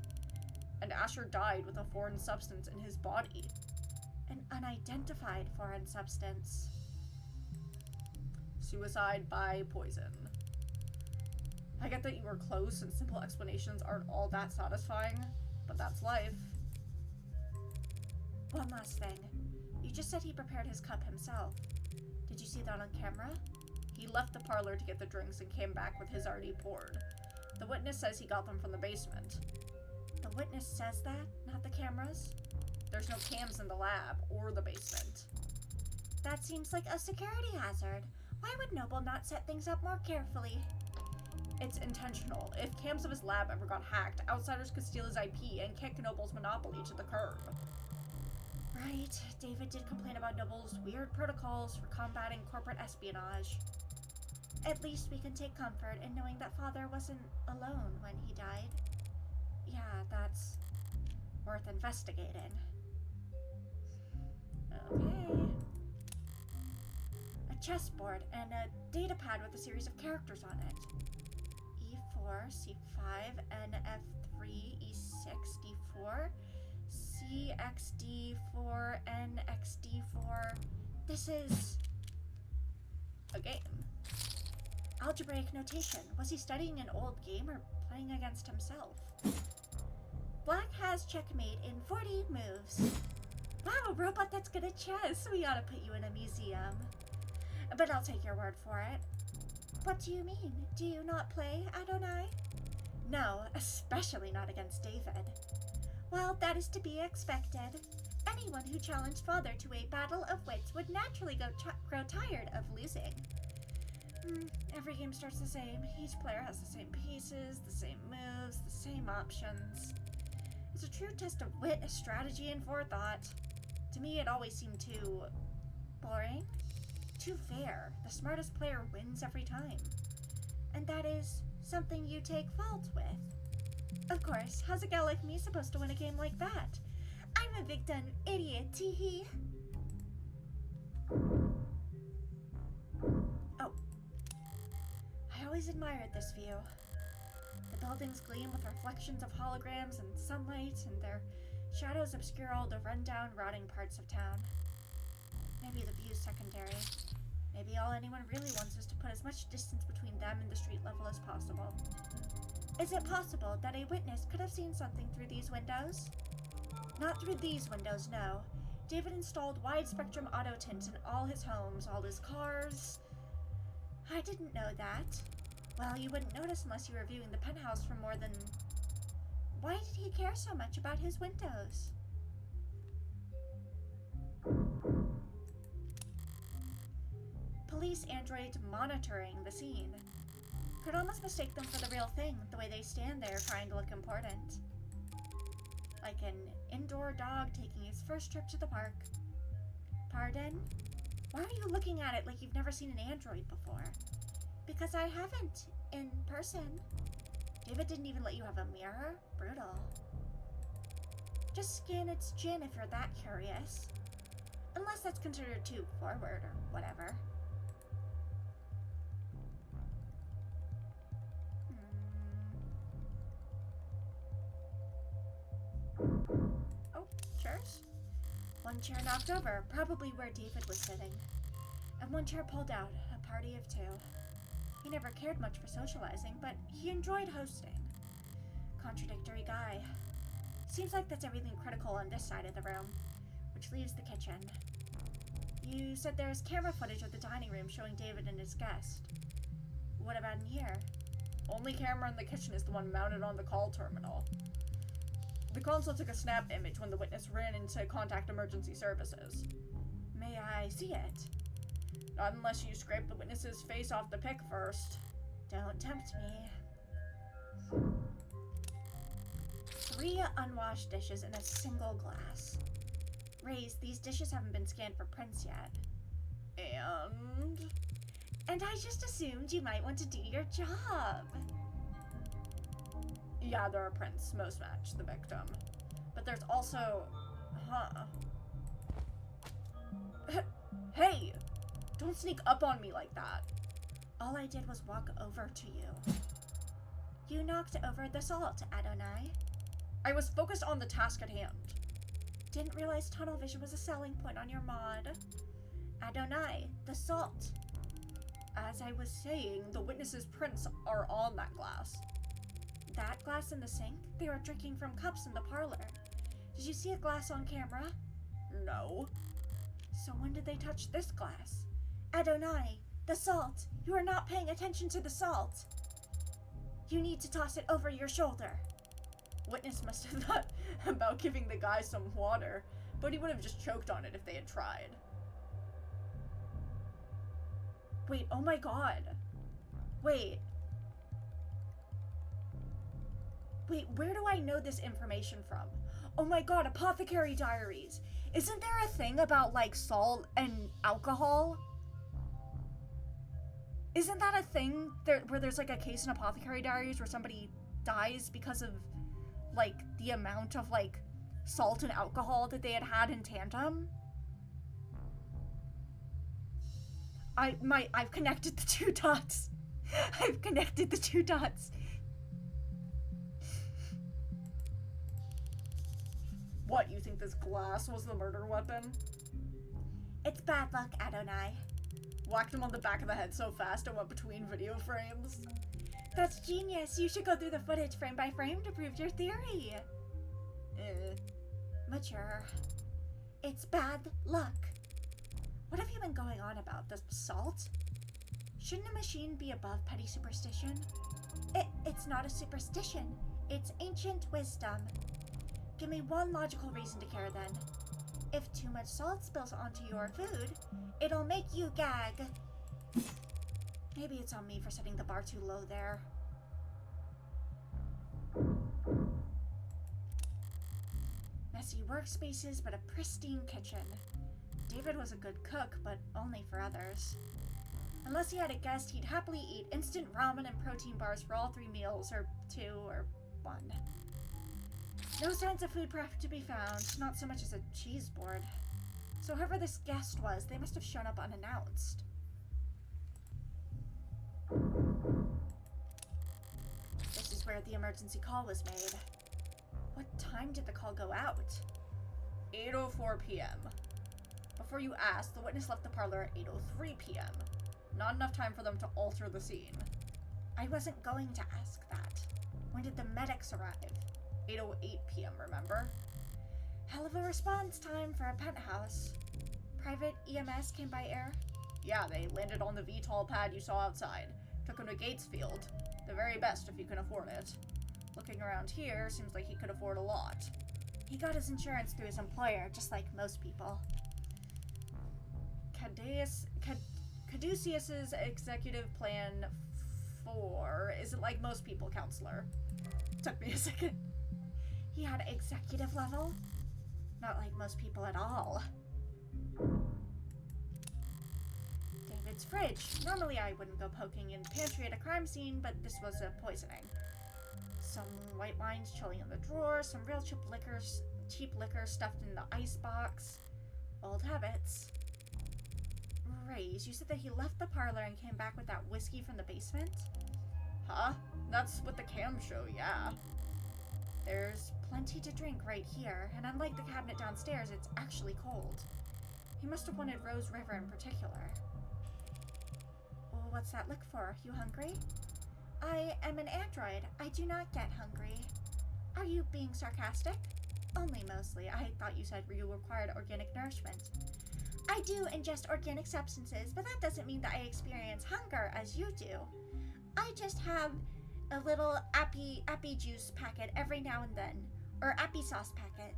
And Asher died with a foreign substance in his body. An unidentified foreign substance. Suicide by poison. I get that you were close and simple explanations aren't all that satisfying, but that's life. One last thing. You just said he prepared his cup himself. Did you see that on camera? He left the parlor to get the drinks and came back with his already poured. The witness says he got them from the basement. The witness says that, not the cameras? There's no cams in the lab or the basement. That seems like a security hazard. Why would Noble not set things up more carefully? It's intentional. If cams of his lab ever got hacked, outsiders could steal his IP and kick Noble's monopoly to the curb. Right, David did complain about Noble's weird protocols for combating corporate espionage. At least we can take comfort in knowing that Father wasn't alone when he died. Yeah, that's worth investigating. Okay. A chessboard and a datapad with a series of characters on it. E4, C5, NF3, E6, D4, CXD4, NXD4. This is a game. Algebraic notation. Was he studying an old game or playing against himself? Black has checkmate in 40 moves. Wow, a robot that's good at chess. We ought to put you in a museum. But I'll take your word for it. What do you mean? Do you not play, Adonai? No, especially not against David. Well, that is to be expected. Anyone who challenged Father to a battle of wits would naturally grow tired of losing. Every game starts the same. Each player has the same pieces, the same moves, the same options. It's a true test of wit, strategy, and forethought. To me, it always seemed too boring, too fair. The smartest player wins every time. And that is something you take fault with. Of course, how's a gal like me supposed to win a game like that? I'm a big dumb idiot, teehee. Oh. I always admired this view. The buildings gleam with reflections of holograms and sunlight, and their shadows obscure all the rundown, rotting parts of town. Maybe the view's secondary. Maybe all anyone really wants is to put as much distance between them and the street level as possible. Is it possible that a witness could have seen something through these windows? Not through these windows, no. David installed wide-spectrum auto tint in all his homes, all his cars. I didn't know that. Well, you wouldn't notice unless you were viewing the penthouse for more than... Why did he care so much about his windows? Police androids monitoring the scene. Could almost mistake them for the real thing, the way they stand there trying to look important. Like an indoor dog taking his first trip to the park. Pardon? Why are you looking at it like you've never seen an android before? Because I haven't, in person. David didn't even let you have a mirror? Brutal. Just scan its chin if you're that curious. Unless that's considered too forward or whatever. Oh, chairs? One chair knocked over, probably where David was sitting. And one chair pulled out, a party of two. He never cared much for socializing, but he enjoyed hosting. Contradictory guy. Seems like that's everything critical on this side of the room, which leaves the kitchen. You said there was camera footage of the dining room showing David and his guest. What about in here? Only camera in the kitchen is the one mounted on the call terminal. The console took a snap image when the witness ran in to contact emergency services. May I see it? Not unless you scrape the witness's face off the pic first. Don't tempt me. 3 unwashed dishes in a single glass. Raze, these dishes haven't been scanned for prints yet. And I just assumed you might want to do your job. Yeah, there are prints. Most match the victim. But there's also... Hey! Don't sneak up on me like that. All I did was walk over to you. You knocked over the salt, Adonai. I was focused on the task at hand. Didn't realize tunnel vision was a selling point on your mod. Adonai, the salt. As I was saying, the witness's prints are on that glass. That glass in the sink? They were drinking from cups in the parlor. Did you see a glass on camera? No. So when did they touch this glass? Adonai, the salt. You are not paying attention to the salt. You need to toss it over your shoulder. Witness must have thought about giving the guy some water, but he would have just choked on it if they had tried. Wait, oh my god. Wait, where do I know this information from? Oh my god, Apothecary Diaries. Isn't there a thing about, like, salt and alcohol? Isn't that a thing where there's, like, a case in Apothecary Diaries where somebody dies because of, like, the amount of, like, salt and alcohol that they had in tandem? I've connected the 2 dots. I've connected the 2 dots. What, you think this glass was the murder weapon? It's bad luck, Adonai. Whacked him on the back of the head so fast it went between video frames. That's genius. You should go through the footage frame by frame to prove your theory. Mature. It's bad luck. What have you been going on about? The salt? Shouldn't a machine be above petty superstition? It's not a superstition. It's ancient wisdom. Give me one logical reason to care then. If too much salt spills onto your food, it'll make you gag. Maybe it's on me for setting the bar too low there. Messy workspaces, but a pristine kitchen. David was a good cook, but only for others. Unless he had a guest, he'd happily eat instant ramen and protein bars for all 3 meals, or 2, or 1. No signs of food prep to be found, not so much as a cheese board. So whoever this guest was, they must have shown up unannounced. This is where the emergency call was made. What time did the call go out? 8:04 p.m. Before you asked, the witness left the parlor at 8:03 p.m. Not enough time for them to alter the scene. I wasn't going to ask that. When did the medics arrive? 8:08 p.m., remember? Hell of a response time for a penthouse. Private EMS came by air? Yeah, they landed on the VTOL pad you saw outside. Took him to Gatesfield. The very best if you can afford it. Looking around here, seems like he could afford a lot. He got his insurance through his employer, just like most people. Caduceus's executive plan 4 isn't like most people, counselor. Took me a second. He had executive level? Not like most people at all. David's fridge. Normally I wouldn't go poking in the pantry at a crime scene, but this was a poisoning. Some white wines chilling in the drawer, some real cheap liquor stuffed in the icebox. Old habits. Raze, you said that he left the parlor and came back with that whiskey from the basement? Huh? That's what the cams show, yeah. There's plenty to drink right here, and unlike the cabinet downstairs, it's actually cold. He must have wanted Rose River in particular. Oh, what's that look for? You hungry? I am an android. I do not get hungry. Are you being sarcastic? Only mostly. I thought you said you required organic nourishment. I do ingest organic substances, but that doesn't mean that I experience hunger as you do. I just have a little appy juice packet every now and then, or appy sauce packet.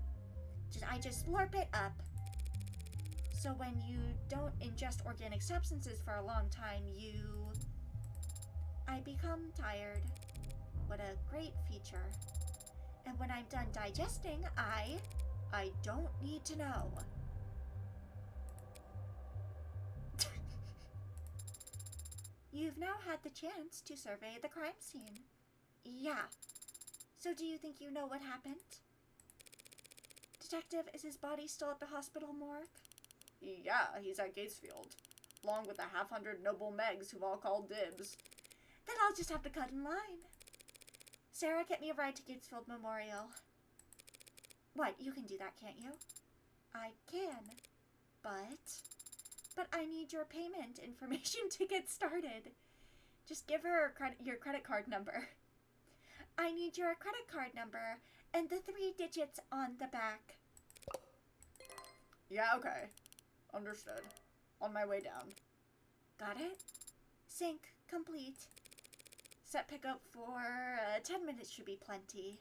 I just slurp it up. So when you don't ingest organic substances for a long time, I become tired. What a great feature. And when I'm done digesting, I don't need to know. You've now had the chance to survey the crime scene. Yeah. So do you think you know what happened? Detective, is his body still at the hospital morgue? Yeah, he's at Gatesfield, along with the half-hundred noble Megs who've all called dibs. Then I'll just have to cut in line. Sarah, get me a ride to Gatesfield Memorial. What, you can do that, can't you? I can. But I need your payment information to get started. Just give her your credit card number. I need your credit card number and the 3 digits on the back. Yeah, okay. Understood. On my way down. Got it? Sync complete. Set pickup for 10 minutes should be plenty.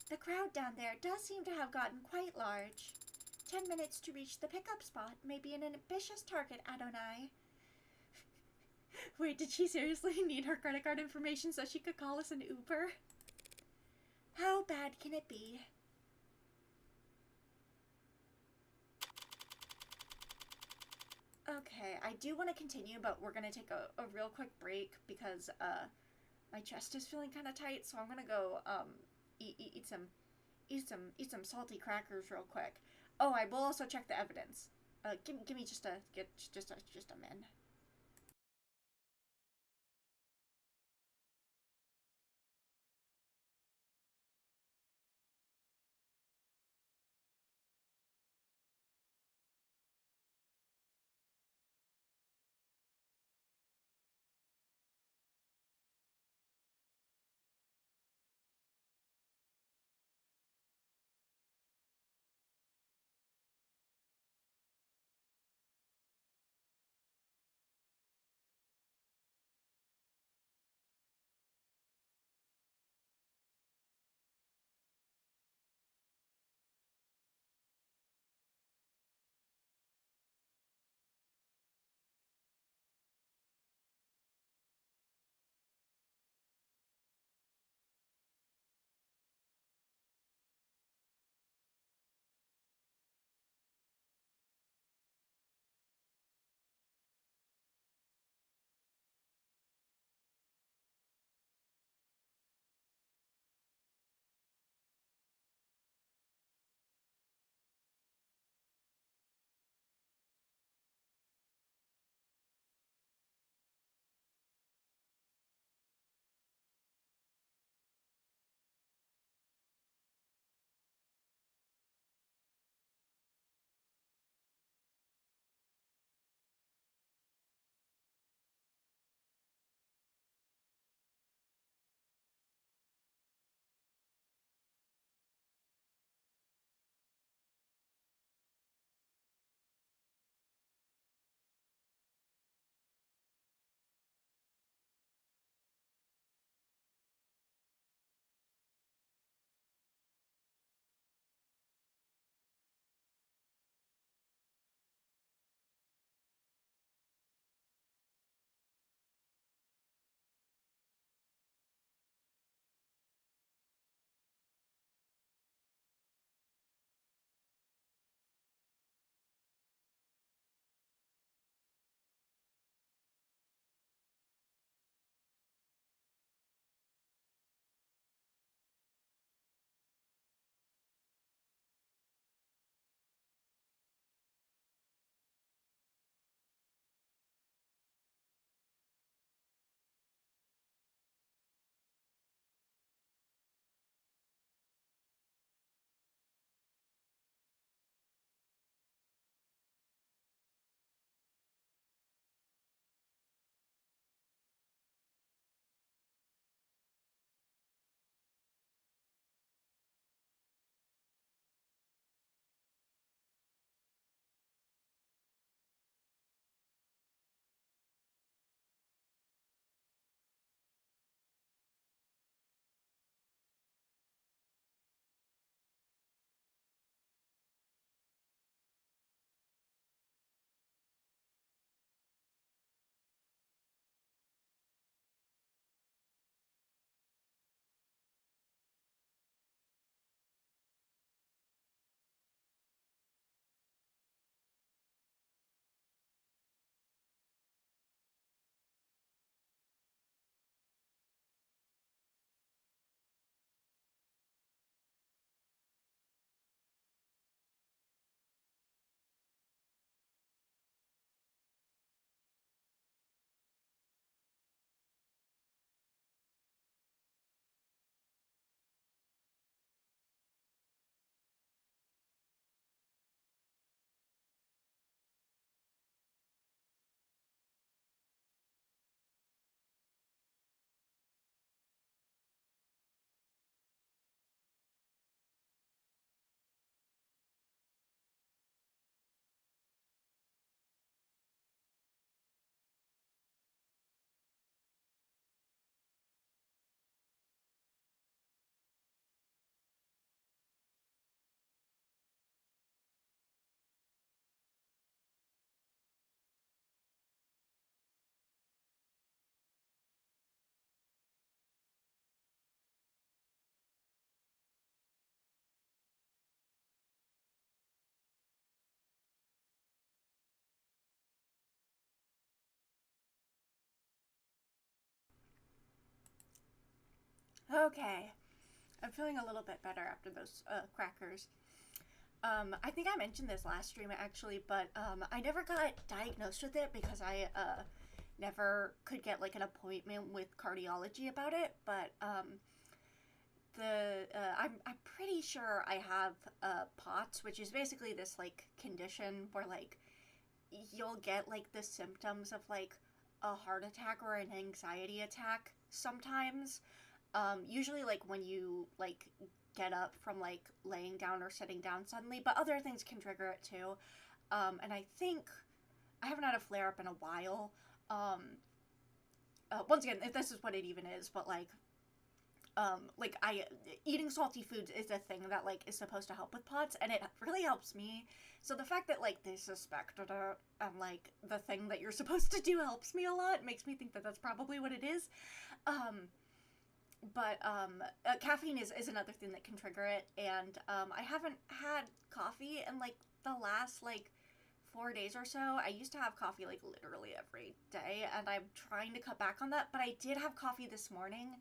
The crowd down there does seem to have gotten quite large. 10 minutes to reach the pickup spot may be an ambitious target, Adonai. Wait, did she seriously need her credit card information so she could call us an Uber? How bad can it be? Okay, I do want to continue, but we're going to take a real quick break because my chest is feeling kind of tight, so I'm going to go eat some salty crackers real quick. Oh, I will also check the evidence. Give me just a min. Okay. I'm feeling a little bit better after those crackers. I think I mentioned this last stream actually, but I never got diagnosed with it because I never could get like an appointment with cardiology about it. But I'm pretty sure I have POTS, which is basically this like condition where like you'll get like the symptoms of like a heart attack or an anxiety attack sometimes. Usually like when you like get up from like laying down or sitting down suddenly, but other things can trigger it too. And I think I haven't had a flare up in a while. Once again, if this is what it even is, but like eating salty foods is a thing that like is supposed to help with POTS, and it really helps me. So the fact that like they suspected it and like the thing that you're supposed to do helps me a lot makes me think that that's probably what it is. But caffeine is another thing that can trigger it, and I haven't had coffee in like the last like 4 days or so. I used to have coffee like literally every day, and I'm trying to cut back on that, but I did have coffee this morning,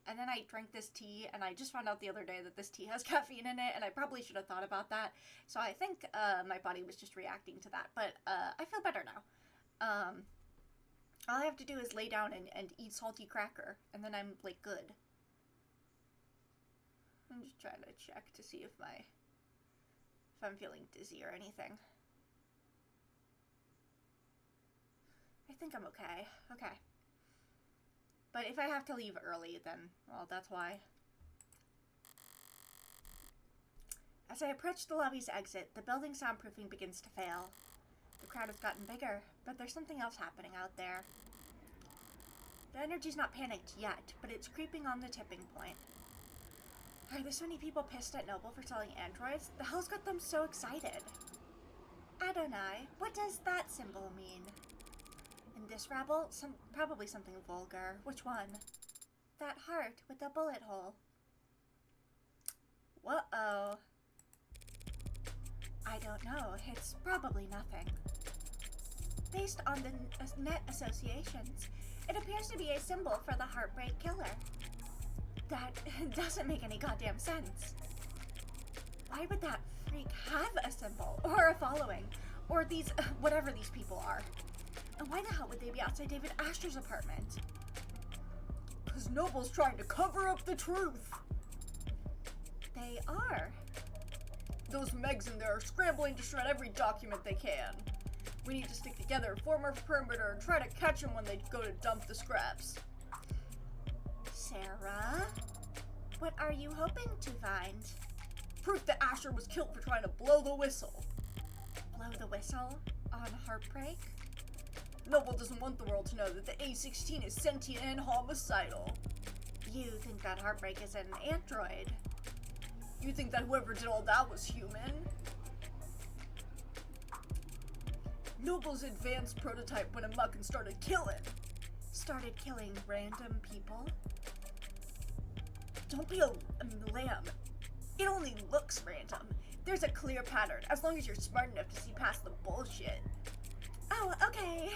and then I drank this tea, and I just found out the other day that this tea has caffeine in it, and I probably should have thought about that. So I think my body was just reacting to that, but I feel better now. All I have to do is lay down and eat salty cracker, and then I'm like good. I'm just trying to check to see if I'm feeling dizzy or anything. I think I'm okay. Okay. But if I have to leave early, then, well, that's why. As I approach the lobby's exit, the building's soundproofing begins to fail. The crowd has gotten bigger, but there's something else happening out there. The energy's not panicked yet, but it's creeping on the tipping point. Are there so many people pissed at Noble for selling androids? The hell's got them so excited? Adonai, what does that symbol mean? In this rabble, probably something vulgar. Which one? That heart with the bullet hole. Whoa. I don't know. It's probably nothing. Based on the net associations, it appears to be a symbol for the Heartbreak Killer. That doesn't make any goddamn sense. Why would that freak have a symbol, or a following, or these, whatever these people are? And why the hell would they be outside David Astor's apartment? Because Noble's trying to cover up the truth. They are. Those Megs in there are scrambling to shred every document they can. We need to stick together, form our perimeter, and try to catch them when they go to dump the scraps. Sarah? What are you hoping to find? Proof that Asher was killed for trying to blow the whistle. Blow the whistle? On Heartbreak? Noble doesn't want the world to know that the A-16 is sentient and homicidal. You think that Heartbreak is an android? You think that whoever did all that was human? Noble's advanced prototype went amok and started killing. Started killing random people? Don't be a lamb. It only looks random. There's a clear pattern, as long as you're smart enough to see past the bullshit. Oh, okay.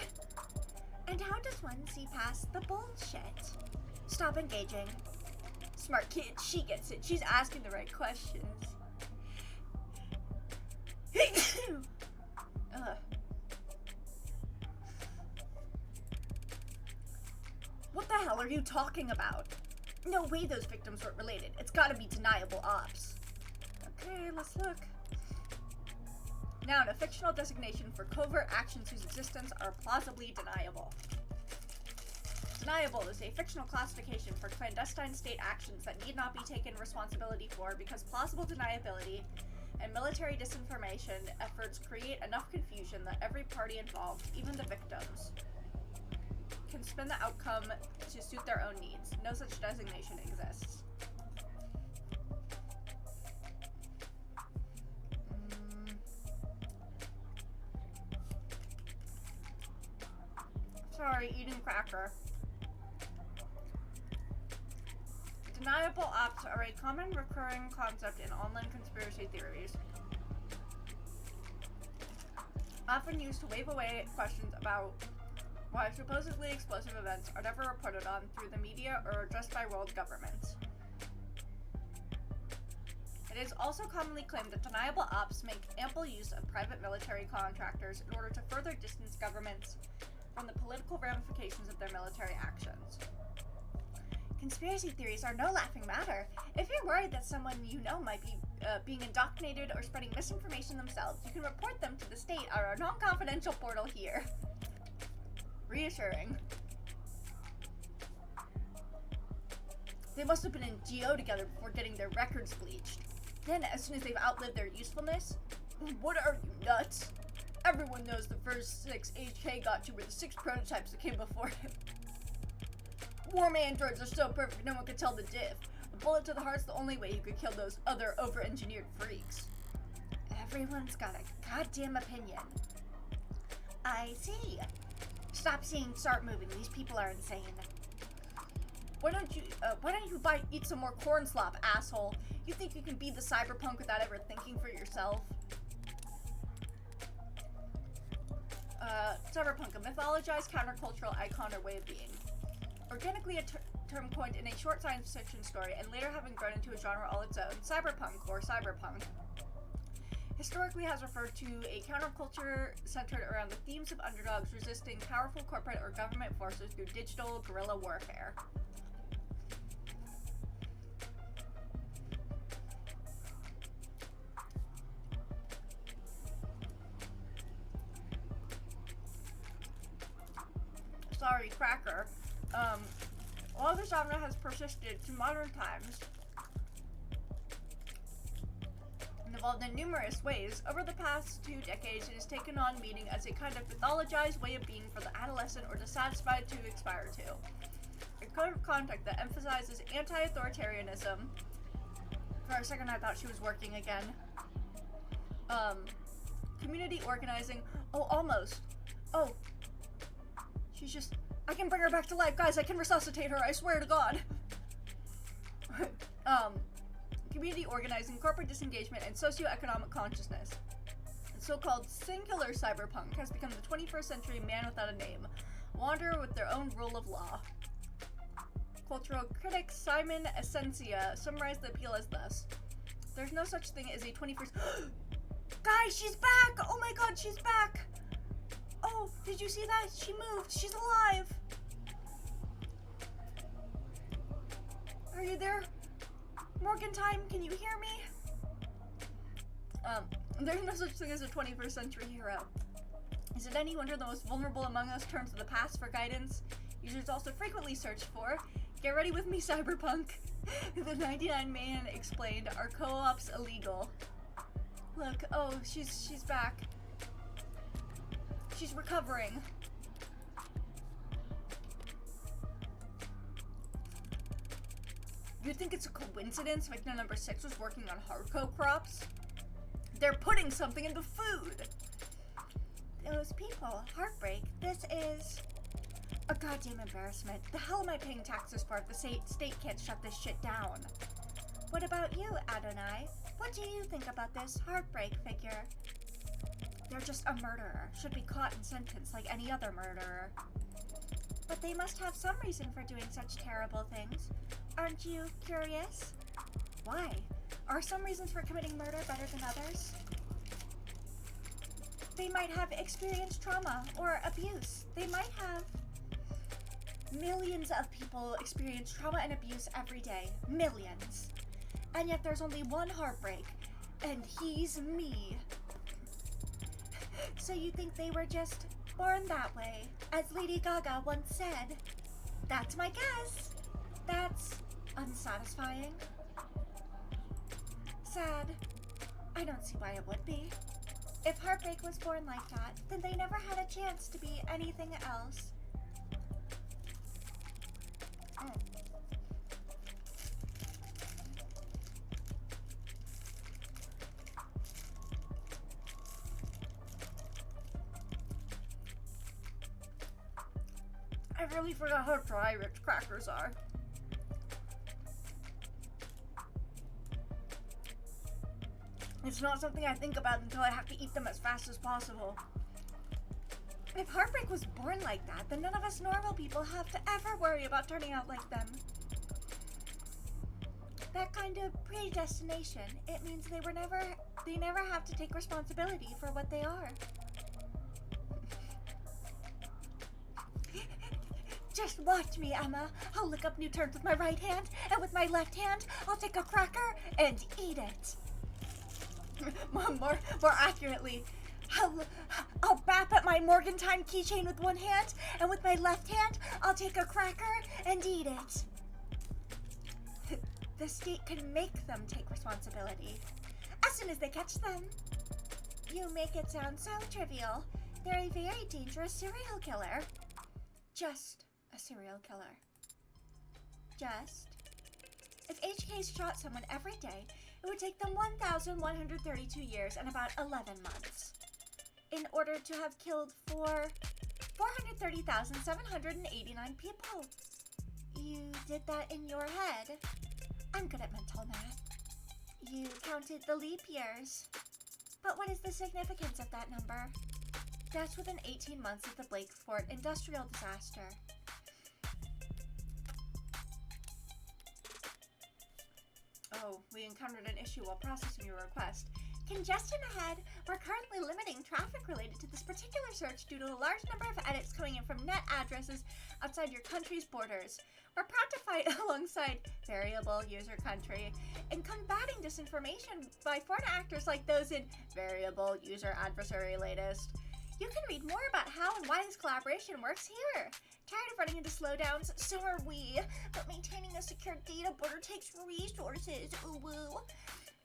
And how does one see past the bullshit? Stop engaging. Smart kid, she gets it. She's asking the right questions. What the hell are you talking about? No way those victims weren't related. It's gotta be deniable ops. Okay, let's look. Noun, a fictional designation for covert actions whose existence are plausibly deniable. Deniable is a fictional classification for clandestine state actions that need not be taken responsibility for because plausible deniability and military disinformation efforts create enough confusion that every party involved, even the victims, can spin the outcome to suit their own needs. No such designation exists. Sorry, eating cracker. Deniable ops are a common recurring concept in online conspiracy theories, often used to wave away questions about why supposedly explosive events are never reported on through the media or addressed by world governments. It is also commonly claimed that deniable ops make ample use of private military contractors in order to further distance governments from the political ramifications of their military actions. Conspiracy theories are no laughing matter. If you're worried that someone you know might be being indoctrinated or spreading misinformation themselves, you can report them to the state on our non-confidential portal here. Reassuring. They must have been in GO together before getting their records bleached. Then, as soon as they've outlived their usefulness, what are you, nuts? Everyone knows the first 6 HK got you were the 6 prototypes that came before him. Warm androids are so perfect no one could tell the diff. A bullet to the heart's the only way you could kill those other over-engineered freaks. Everyone's got a goddamn opinion. I see. Stop seeing, start moving. These people are insane. Why don't you eat some more corn slop, asshole? You think you can be the cyberpunk without ever thinking for yourself? Cyberpunk, a mythologized countercultural icon or way of being. Organically a term coined in a short science fiction story and later having grown into a genre all its own, cyberpunk or cyberpunk historically has referred to a counterculture centered around the themes of underdogs resisting powerful corporate or government forces through digital guerrilla warfare. Sorry, cracker. While the genre has persisted to modern times and evolved in numerous ways, over the past 2 decades it has taken on meaning as a kind of mythologized way of being for the adolescent or dissatisfied to aspire to. A code of conduct that emphasizes anti-authoritarianism. For a second I thought she was working again. Community organizing. Oh, almost. Oh. She's just... I can bring her back to life, guys. I can resuscitate her. I swear to God. Community organizing, corporate disengagement, and socioeconomic consciousness. The so-called singular cyberpunk has become the 21st century man without a name, wanderer with their own rule of law. Cultural critic Simon Essentia summarized the appeal as thus: there's no such thing as a 21st... Guys, she's back! Oh my God, she's back! Oh, did you see that? She moved. She's alive. Are you there? Morgantime, can you hear me? There's no such thing as a 21st century hero. Is it any wonder the most vulnerable among us turns to the past for guidance? Users also frequently search for, get ready with me, cyberpunk. The 99 man explained, are co-ops illegal? Look, oh, she's back. She's recovering. You think it's a coincidence Victim number 6 was working on hardcore crops? They're putting something in the food! Those people, heartbreak, this is a goddamn embarrassment. The hell am I paying taxes for if the state can't shut this shit down? What about you, Adonai? What do you think about this heartbreak figure? They're just a murderer, should be caught and sentenced like any other murderer. But they must have some reason for doing such terrible things. Aren't you curious? Why? Are some reasons for committing murder better than others? They might have experienced trauma or abuse. They might have. Millions of people experience trauma and abuse every day. Millions. And yet there's only one heartbreak, and he's me. So you think they were just born that way, as Lady Gaga once said? That's my guess. That's unsatisfying. Sad. I don't see why it would be. If heartbreak was born like that, then they never had a chance to be anything else. I really forgot how dry rich crackers are. It's not something I think about until I have to eat them as fast as possible. If heartbreak was born like that, then none of us normal people have to ever worry about turning out like them. That kind kind of predestination. It means they never have to take responsibility for what they are. Just watch me, Emma. I'll look up new terms with my right hand, and with my left hand, I'll take a cracker and eat it. more accurately, I'll bap at my Morgentime keychain with one hand, and with my left hand, I'll take a cracker and eat it. The state can make them take responsibility as soon as they catch them. You make it sound so trivial. They're a very dangerous serial killer. Just a serial killer. If HKs shot someone every day, it would take them 1,132 years and about 11 months in order to have killed 430,789 people. You did that in your head. I'm good at mental math. You counted the leap years. But what is the significance of that number? That's within 18 months of the Blake Fort industrial disaster. Oh, we encountered an issue while processing your request. Congestion ahead. We're currently limiting traffic related to this particular search due to a large number of edits coming in from net addresses outside your country's borders. We're proud to fight alongside variable user country in combating disinformation by foreign actors like those in variable user adversary latest. You can read more about how and why this collaboration works here. Tired of running into slowdowns? So are we. But maintaining a secure data border takes resources. Ooh woo.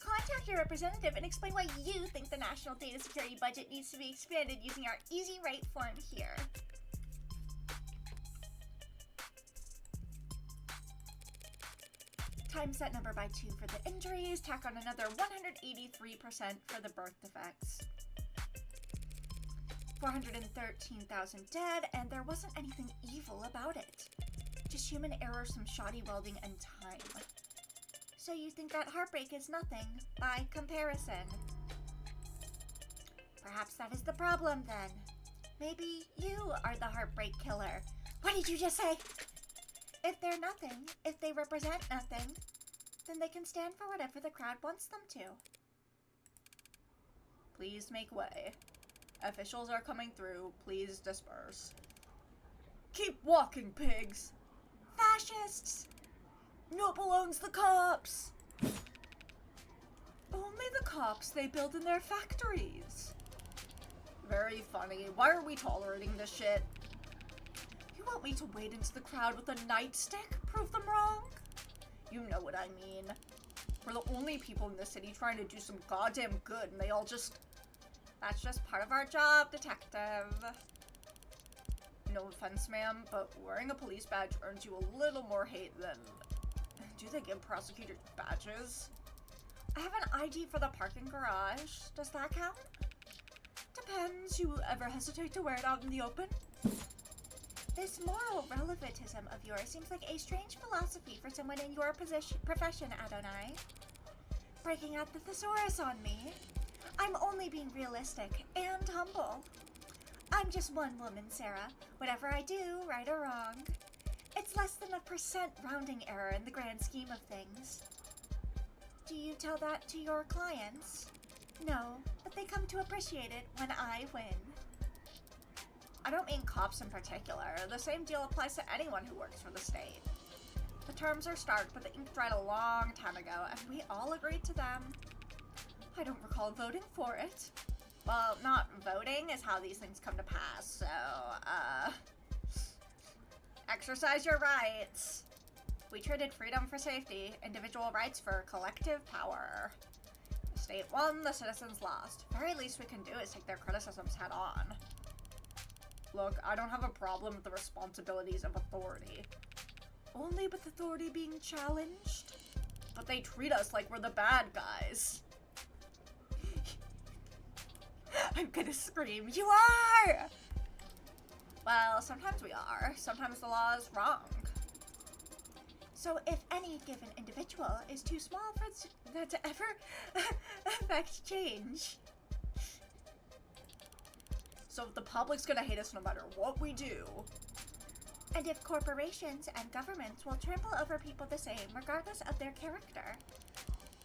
Contact your representative and explain why you think the national data security budget needs to be expanded using our easy right form here. Times that number by 2 for the injuries, tack on another 183% for the birth defects. 413,000 dead, and there wasn't anything evil about it. Just human error, some shoddy welding, and time. So you think that heartbreak is nothing, by comparison. Perhaps that is the problem, then. Maybe you are the heartbreak killer. What did you just say? If they're nothing, if they represent nothing, then they can stand for whatever the crowd wants them to. Please make way. Officials are coming through. Please disperse. Keep walking, pigs! Fascists! Noble owns the cops! Only the cops they build in their factories. Very funny. Why are we tolerating this shit? You want me to wade into the crowd with a nightstick? Prove them wrong? You know what I mean. We're the only people in the city trying to do some goddamn good, and they all just... That's just part of our job, detective. No offense, ma'am, but wearing a police badge earns you a little more hate than... Do they give prosecutors badges? I have an ID for the parking garage. Does that count? Depends. You ever hesitate to wear it out in the open? This moral relativism of yours seems like a strange philosophy for someone in your profession, Adonai. Breaking out the thesaurus on me. I'm only being realistic and humble. I'm just one woman, Sarah. Whatever I do, right or wrong, it's less than 1% rounding error in the grand scheme of things. Do you tell that to your clients? No, but they come to appreciate it when I win. I don't mean cops in particular. The same deal applies to anyone who works for the state. The terms are stark, but the ink dried a long time ago, and we all agreed to them. I don't recall voting for it. Well, not voting is how these things come to pass, so, exercise your rights. We traded freedom for safety, individual rights for collective power. The state won, the citizens lost. The very least we can do is take their criticisms head on. Look, I don't have a problem with the responsibilities of authority. Only with authority being challenged? But they treat us like we're the bad guys. I'm gonna scream, you are! Well, sometimes we are. Sometimes the law is wrong. So if any given individual is too small for that to ever affect change. So the public's gonna hate us no matter what we do. And if corporations and governments will trample over people the same, regardless of their character,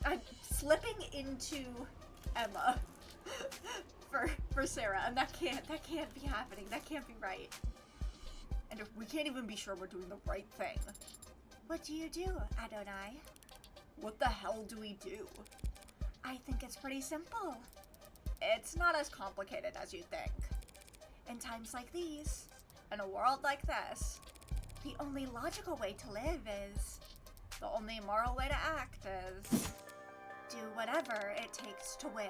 I'm slipping into Emma for Sarah, and that can't be happening. That can't be right. And if we can't even be sure we're doing the right thing. What do you do, Adonai? What the hell do we do? I think it's pretty simple. It's not as complicated as you think. In times like these, In a world like this, the only logical way to live is the only moral way to act is do whatever it takes to win.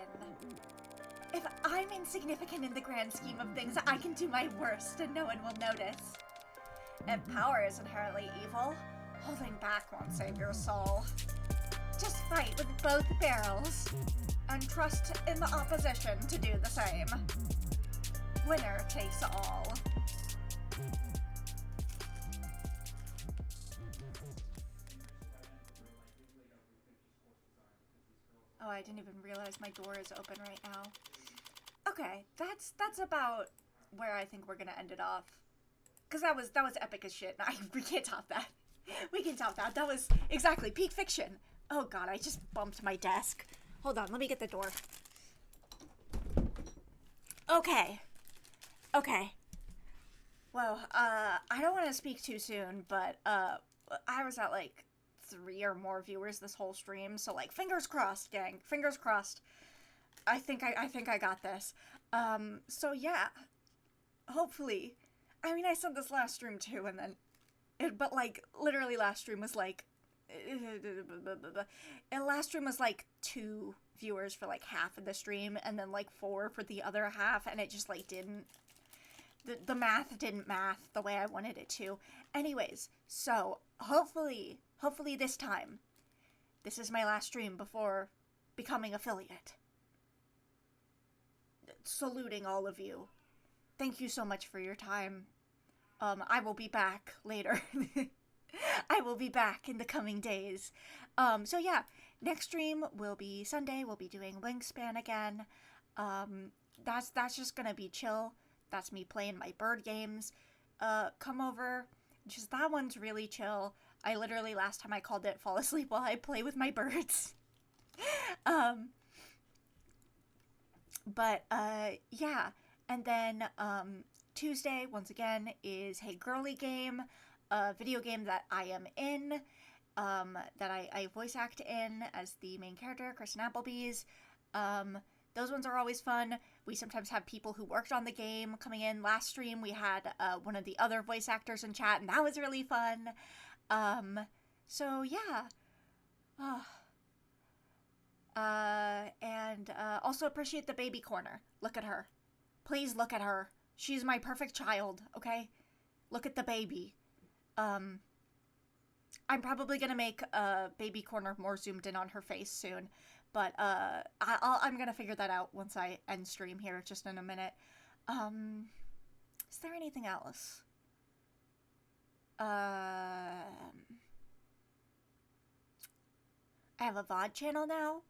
If I'm insignificant in the grand scheme of things, I can do my worst and no one will notice. if power is inherently evil, holding back won't save your soul. Just fight with both barrels. And trust in the opposition to do the same. Winner takes all. Oh, I didn't even realize my door is open right now. Okay, that's about where I think we're gonna end it off. Cause that was epic as shit. We can't top that. We can top that. That was exactly peak fiction. Oh god, I just bumped my desk. Hold on, let me get the door. Okay. Well, I don't want to speak too soon, but I was at like 3 or more viewers this whole stream, so like fingers crossed, gang. Fingers crossed. I think I got this. So yeah. Hopefully. I mean, I said this last stream too, and then but like literally last stream was like and last stream was like 2 viewers for like half of the stream and then like 4 for the other half, and it just like didn't the math didn't math the way I wanted it to. Anyways, so hopefully this time this is my last stream before becoming affiliate. Saluting all of you. Thank you so much for your time. I will be back later. I will be back in the coming days. So yeah, next stream will be Sunday. We'll be doing Wingspan again. That's just gonna be chill. That's me playing my bird games. Come over. Just that one's really chill. I literally last time I called it fall asleep while I play with my birds. Yeah. And then Tuesday, once again, is Hey Girly Game, a video game that I am in, that I voice act in as the main character, Kristen Applebee's. Those ones are always fun. We sometimes have people who worked on the game coming in. Last stream, we had one of the other voice actors in chat, and that was really fun. So yeah. And also appreciate the baby corner. Look at her. Please look at her. She's my perfect child, okay? Look at the baby. I'm probably gonna make baby corner more zoomed in on her face soon, but I'm gonna figure that out once I end stream here just in a minute. Is there anything else? I have a VOD channel now.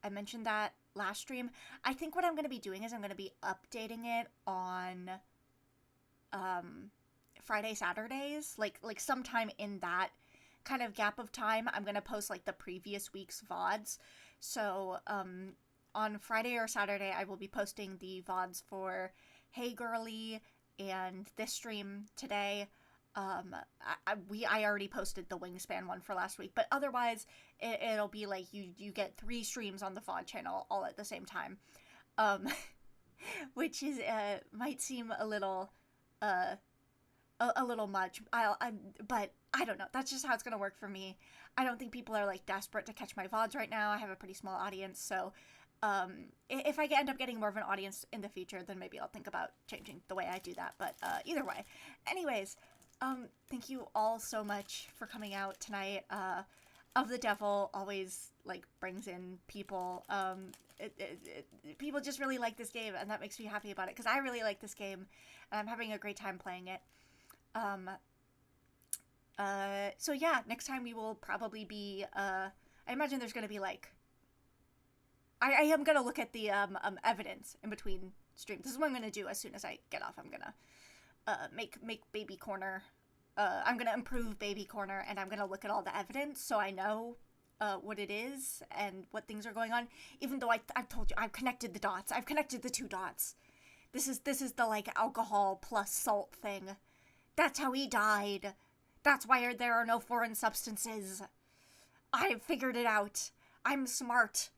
I mentioned that last stream. I think what I'm going to be doing is I'm going to be updating it on Friday, Saturdays. Like sometime in that kind of gap of time, I'm going to post like the previous week's VODs. So on Friday or Saturday, I will be posting the VODs for Hey Girly and this stream today. I already posted the Wingspan one for last week, but otherwise it'll be like you get 3 streams on the VOD channel all at the same time, which is might seem a little much. But I don't know. That's just how it's gonna work for me. I don't think people are like desperate to catch my VODs right now. I have a pretty small audience, so if I end up getting more of an audience in the future, then maybe I'll think about changing the way I do that. But either way, anyways. Thank you all so much for coming out tonight. Of the Devil always, like, brings in people. People just really like this game, and that makes me happy about it, because I really like this game, and I'm having a great time playing it. So yeah, next time we will probably be, I imagine there's gonna be, like, I am gonna look at the, evidence in between streams. This is what I'm gonna do as soon as I get off. I'm gonna make baby corner. I'm gonna improve baby corner, and I'm gonna look at all the evidence so I know what it is and what things are going on. Even though I've told you, I've connected the dots. I've connected the 2 dots. This is the, like, alcohol plus salt thing. That's how he died. That's why there are no foreign substances. I've figured it out. I'm smart.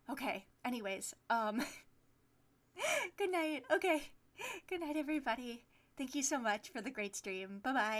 Okay, anyways, good night. Okay, good night, everybody. Thank you so much for the great stream. Bye-bye.